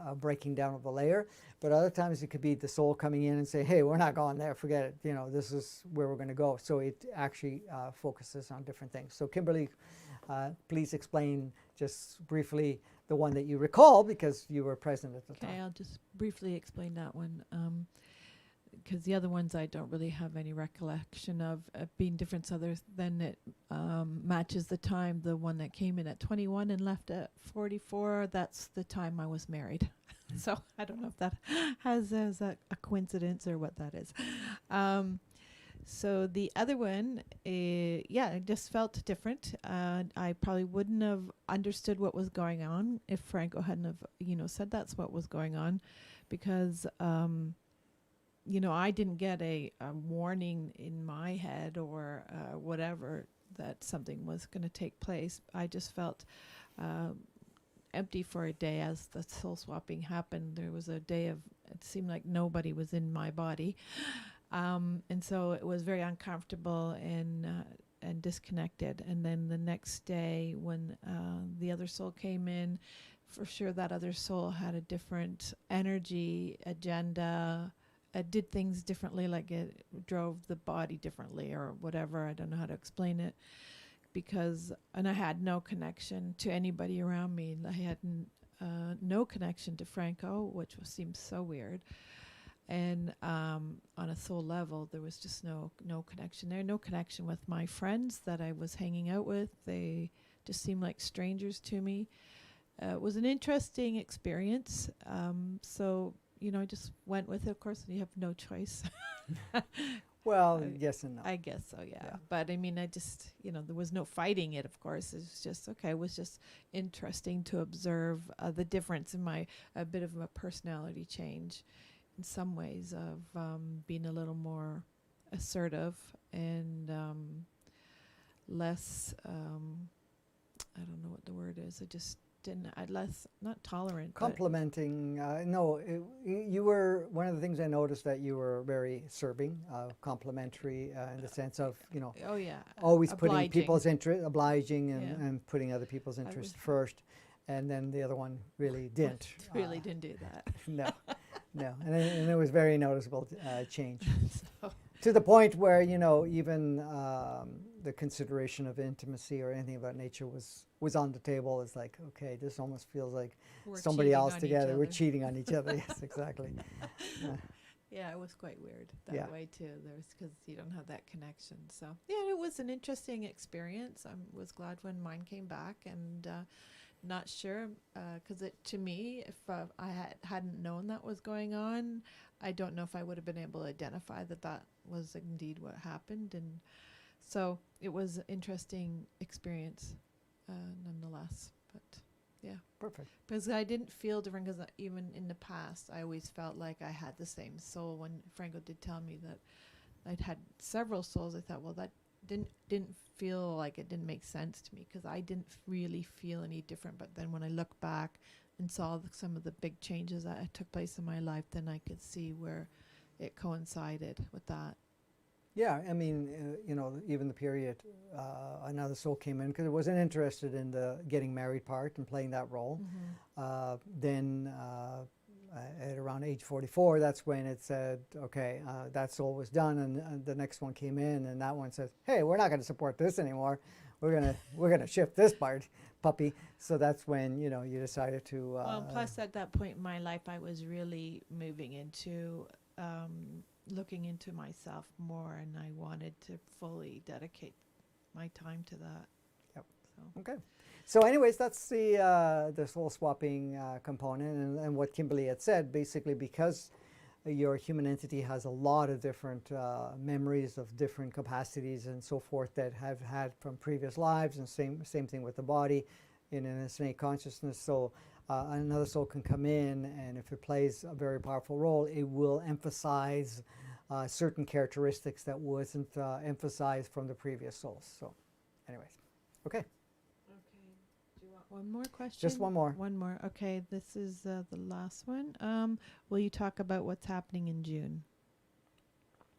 Speaker 1: a breaking down of a layer, but other times it could be the soul coming in and say, hey, we're not going there, forget it, this is where we're going to go. So it actually focuses on different things. So Kimberly, please explain just briefly the one that you recall, because you were present at the time.
Speaker 2: Okay, I'll just briefly explain that one, because the other ones I don't really have any recollection of being different other than it matches the time. The one that came in at 21 and left at 44, that's the time I was married. So I don't know if that has a coincidence or what that is. So the other one, it just felt different. I probably wouldn't have understood what was going on if Franco hadn't have, said that's what was going on, because, I didn't get a warning in my head or whatever that something was going to take place. I just felt empty for a day as the soul swapping happened. There was a day of, it seemed like nobody was in my body. And so it was very uncomfortable and disconnected. And then the next day when the other soul came in, for sure that other soul had a different energy, agenda, did things differently, like it drove the body differently or whatever. I don't know how to explain it. And I had no connection to anybody around me. I had no connection to Franco, which seemed so weird. And on a soul level, there was just no connection there. No connection with my friends that I was hanging out with. They just seemed like strangers to me. It was an interesting experience. So, I just went with it. Of course, you have no choice.
Speaker 1: Well, yes and no.
Speaker 2: I guess so, yeah.
Speaker 1: Yeah.
Speaker 2: But I mean, I just, there was no fighting it, of course. It's just, okay, it was just interesting to observe the difference in a bit of a personality change in some ways of being a little more assertive and less, I don't know what the word is. I just less, not tolerant.
Speaker 1: Complimenting, no, you were, one of the things I noticed that you were very serving, complimentary in the sense of,
Speaker 2: Oh, yeah.
Speaker 1: always putting
Speaker 2: Obliging.
Speaker 1: people's interest, obliging
Speaker 2: Yeah.
Speaker 1: and putting other people's interest first. And then the other one really didn't.
Speaker 2: Really didn't do that.
Speaker 1: No, no. And it was very noticeable change.
Speaker 2: So,
Speaker 1: To the point where, even the consideration of intimacy or anything of that nature was on the table. It's like, okay, this almost feels like
Speaker 2: we're
Speaker 1: somebody
Speaker 2: cheating
Speaker 1: else
Speaker 2: on each
Speaker 1: together. We're
Speaker 2: other.
Speaker 1: cheating on each other. Yes, exactly.
Speaker 2: Yeah, it was quite weird that
Speaker 1: Yeah.
Speaker 2: way too. There's because you don't have that connection. So yeah, it was an interesting experience. I was glad when mine came back, and not sure because to me, if I hadn't known that was going on, I don't know if I would have been able to identify that was indeed what happened. And so it was an interesting experience, nonetheless. But yeah.
Speaker 1: Perfect.
Speaker 2: Because I didn't feel different, because even in the past, I always felt like I had the same soul. When Franco did tell me that I'd had several souls, I thought, well, that didn't feel like it didn't make sense to me, because I didn't really feel any different. But then when I look back and saw some of the big changes that took place in my life, then I could see where it coincided with that.
Speaker 1: Yeah, I mean, even the period, another soul came in because I wasn't interested in the getting married part and playing that role. Then at around age 44, that's when it said, okay, that soul was done, and the next one came in, and that one says, hey, we're not going to support this anymore. We're gonna shift this puppy. So that's when you decided to.
Speaker 2: Well, plus at that point in my life, I was really moving into. Looking into myself more, and I wanted to fully dedicate my time to that.
Speaker 1: Yep.
Speaker 2: So.
Speaker 1: Okay. So anyways, that's the soul swapping component, and what Kimberly had said, basically, because your human entity has a lot of different memories of different capacities and so forth that have had from previous lives, and same thing with the body in an innate consciousness. So another soul can come in, and if it plays a very powerful role, it will emphasize certain characteristics that wasn't emphasized from the previous souls. So anyways, okay.
Speaker 2: Okay. Do you want one more question?
Speaker 1: Just one more.
Speaker 2: One more. Okay, this is the last one. Will you talk about what's happening in June?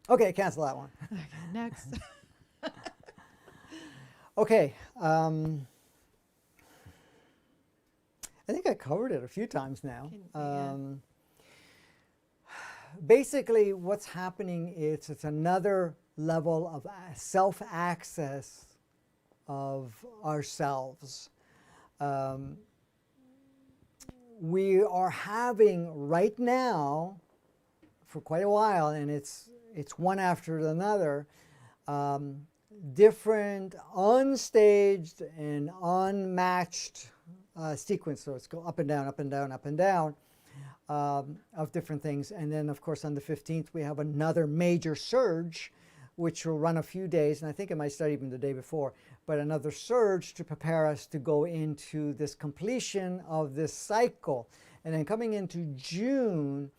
Speaker 1: Okay, cancel that one.
Speaker 2: Okay, next.
Speaker 1: Okay. I think I covered it a few times now. Basically, what's happening is it's another level of self-access of ourselves. We are having right now, for quite a while, and it's one after another, different unstaged and unmatched sequence. So it's go up and down, up and down, up and down of different things. And then, of course, on the 15th, we have another major surge, which will run a few days. And I think it might start even the day before, but another surge to prepare us to go into this completion of this cycle. And then coming into June,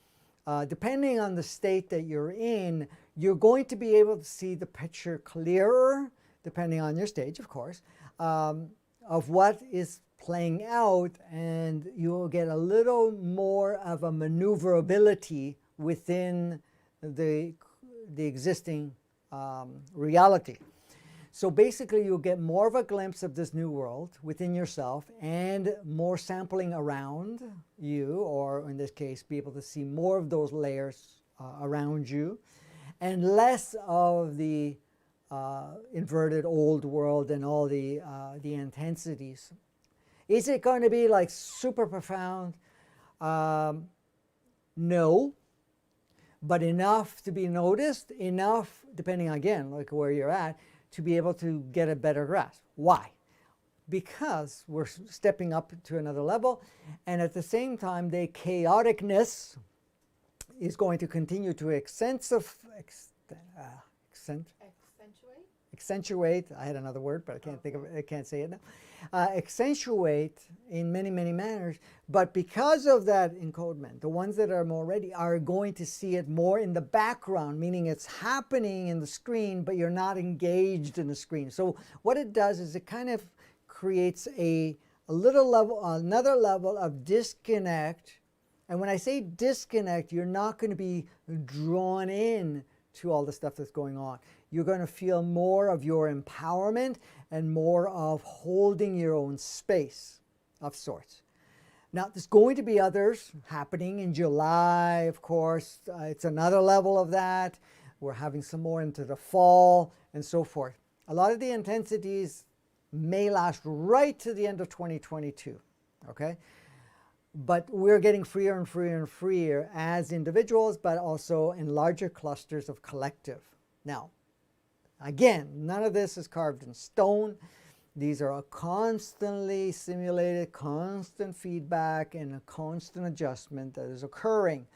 Speaker 1: depending on the state that you're in, you're going to be able to see the picture clearer, depending on your stage, of course, of what is playing out, and you'll get a little more of a maneuverability within the existing reality. So basically, you'll get more of a glimpse of this new world within yourself, and more sampling around you, or in this case, be able to see more of those layers around you, and less of the inverted old world and all the intensities. Is it going to be like super profound? No, but enough to be noticed, enough, depending again, like where you're at, to be able to get a better grasp. Why? Because we're stepping up to another level, and at the same time, the chaoticness is going to continue to accentuate. I had another word, but I can't think of it. I can't say it now. Accentuate in many, many manners. But because of that encodement, the ones that are more ready are going to see it more in the background, meaning it's happening in the screen, but you're not engaged in the screen. So what it does is it kind of creates a little level, another level of disconnect. And when I say disconnect, you're not going to be drawn in to all the stuff that's going on. You're going to feel more of your empowerment and more of holding your own space of sorts. Now, there's going to be others happening in July, of course. It's another level of that. We're having some more into the fall and so forth. A lot of the intensities may last right to the end of 2022, okay? But we're getting freer and freer and freer as individuals, but also in larger clusters of collective. Now, again, none of this is carved in stone. These are a constantly simulated, constant feedback and a constant adjustment that is occurring.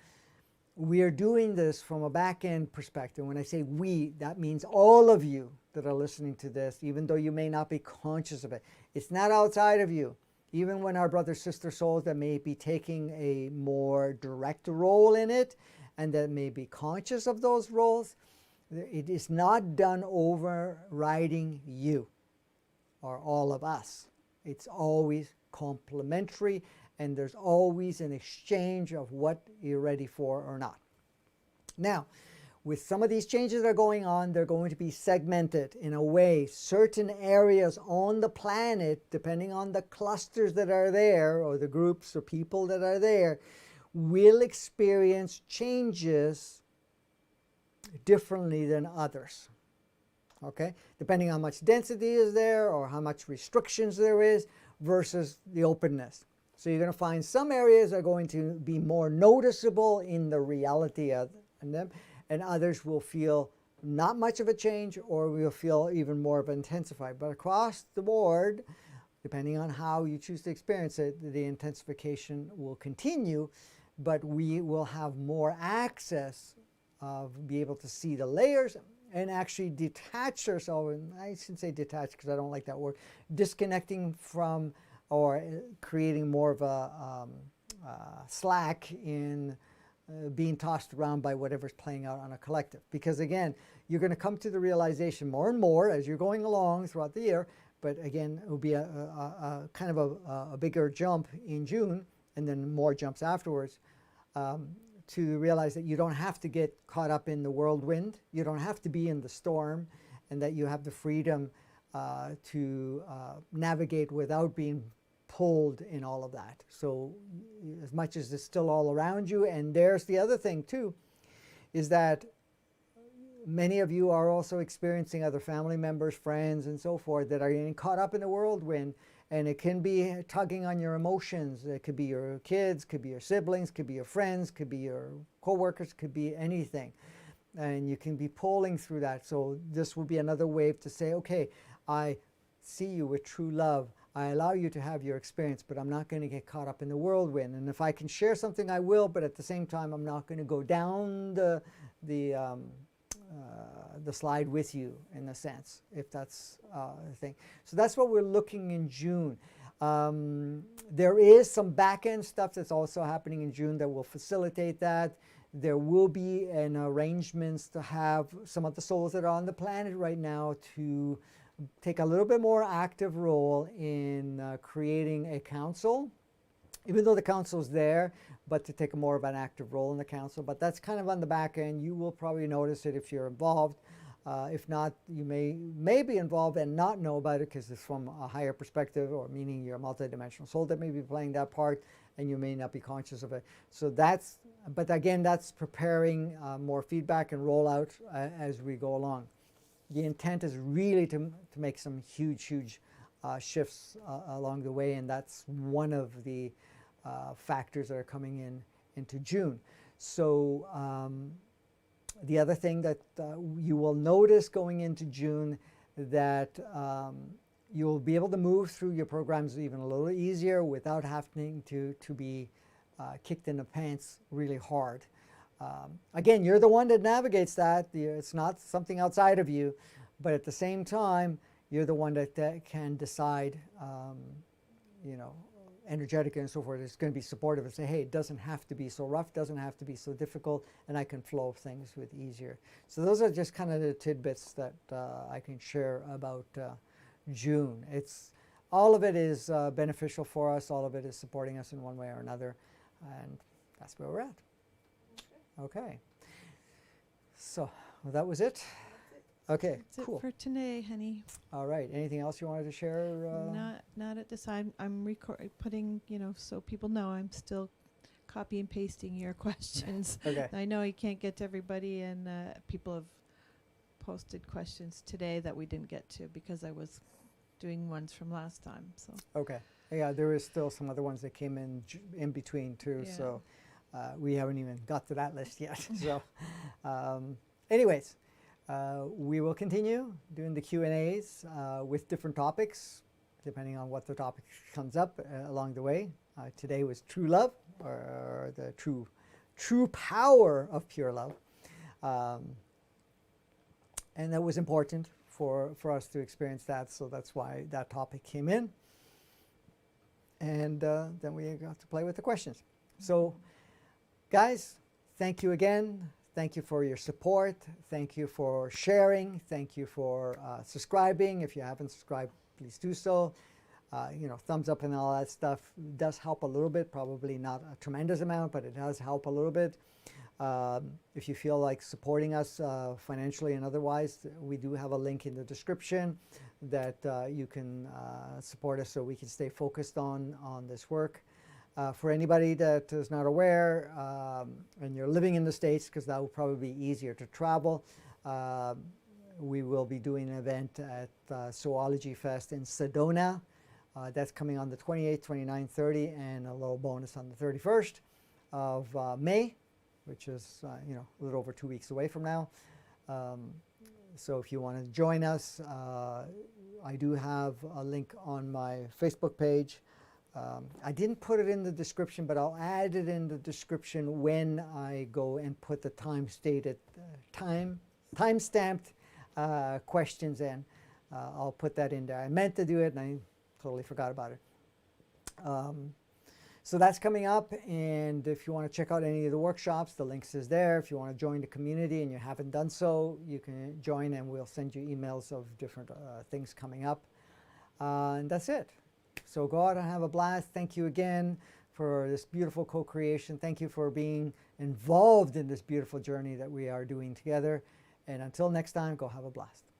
Speaker 1: We are doing this from a back-end perspective. When I say we, that means all of you that are listening to this, even though you may not be conscious of it. It's not outside of you. Even when our brother, sister souls that may be taking a more direct role in it and that may be conscious of those roles, it is not done overriding you or all of us. It's always complementary, and there's always an exchange of what you're ready for or not. Now, with some of these changes that are going on, they're going to be segmented in a way. Certain areas on the planet, depending on the clusters that are there or the groups or people that are there, will experience changes differently than others. Okay? Depending on how much density is there or how much restrictions there is versus the openness. So you're going to find some areas are going to be more noticeable in the reality of them, and others will feel not much of a change or will feel even more of intensified. But across the board, depending on how you choose to experience it, the intensification will continue, but we will have more access of be able to see the layers and actually detach ourselves. I shouldn't say detach because I don't like that word. Disconnecting from or creating more of a slack in being tossed around by whatever's playing out on a collective. Because again, you're going to come to the realization more and more as you're going along throughout the year, but again, it will be a kind of a bigger jump in June and then more jumps afterwards, to realize that you don't have to get caught up in the whirlwind, you don't have to be in the storm, and that you have the freedom to navigate without being pulled in all of that. So as much as it's still all around you, and there's the other thing too, is that many of you are also experiencing other family members, friends, and so forth that are getting caught up in the whirlwind, and it can be tugging on your emotions. It could be your kids, could be your siblings, could be your friends, could be your co-workers, could be anything. And you can be pulling through that. So this will be another wave to say, okay, I see you with true love. I allow you to have your experience, but I'm not going to get caught up in the whirlwind. And if I can share something, I will, but at the same time, I'm not going to go down the slide with you, in a sense, if that's the thing. So that's what we're looking in June. There is some back-end stuff that's also happening in June that will facilitate that. There will be an arrangements to have some of the souls that are on the planet right now to take a little bit more active role in creating a council, even though the council's there, but to take a more of an active role in the council. But that's kind of on the back end. You will probably notice it if you're involved. If not, you may be involved and not know about it because it's from a higher perspective, or meaning you're a multidimensional soul that may be playing that part and you may not be conscious of it. So that's, but again, that's preparing more feedback and rollout as we go along. The intent is really to make some huge shifts along the way, and that's one of the factors that are coming into June. So the other thing that you will notice going into June, that you'll be able to move through your programs even a little easier without having to be kicked in the pants really hard. Again, you're the one that navigates that. It's not something outside of you, but at the same time, you're the one that can decide, you know, energetically and so forth. It's going to be supportive and say, hey, it doesn't have to be so rough, doesn't have to be so difficult, and I can flow things with easier. So those are just kind of the tidbits that I can share about June. All of it is beneficial for us. All of it is supporting us in one way or another, and that's where we're at. Okay. So that was it. Okay,
Speaker 2: That's
Speaker 1: cool.
Speaker 2: it for today, honey.
Speaker 1: All right. Anything else you wanted to share?
Speaker 2: Not at this time. I'm putting, you know, so people know I'm still copy and pasting your questions.
Speaker 1: Okay.
Speaker 2: I know you can't get to everybody, and people have posted questions today that we didn't get to because I was doing ones from last time. So.
Speaker 1: Okay. Yeah, there is still some other ones that came in between too.
Speaker 2: Yeah.
Speaker 1: So we haven't even got to that list yet. So, anyways. We will continue doing the Q&As with different topics, depending on what the topic comes up along the way. Today was true love, or the true power of pure love. And that was important for us to experience that, so that's why that topic came in. And then we got to play with the questions. So, guys, thank you again. Thank you for your support. Thank you for sharing. Thank you for subscribing. If you haven't subscribed, please do so. You know, thumbs up and all that stuff does help a little bit. Probably not a tremendous amount, but it does help a little bit. If you feel like supporting us financially and otherwise, we do have a link in the description that you can support us so we can stay focused on this work. For anybody that is not aware and you're living in the States, because that will probably be easier to travel, we will be doing an event at Zoology Fest in Sedona. That's coming on the 28th, 29th, 30th, and a little bonus on the 31st of May, which is you know, a little over 2 weeks away from now. So if you want to join us, I do have a link on my Facebook page. I didn't put it in the description, but I'll add it in the description when I go and put the time-stamped questions in. I'll put that in there. I meant to do it, and I totally forgot about it. So that's coming up, and if you want to check out any of the workshops, the links is there. If you want to join the community and you haven't done so, you can join, and we'll send you emails of different things coming up. And that's it. So go out and have a blast. Thank you again for this beautiful co-creation. Thank you for being involved in this beautiful journey that we are doing together. And until next time, go have a blast.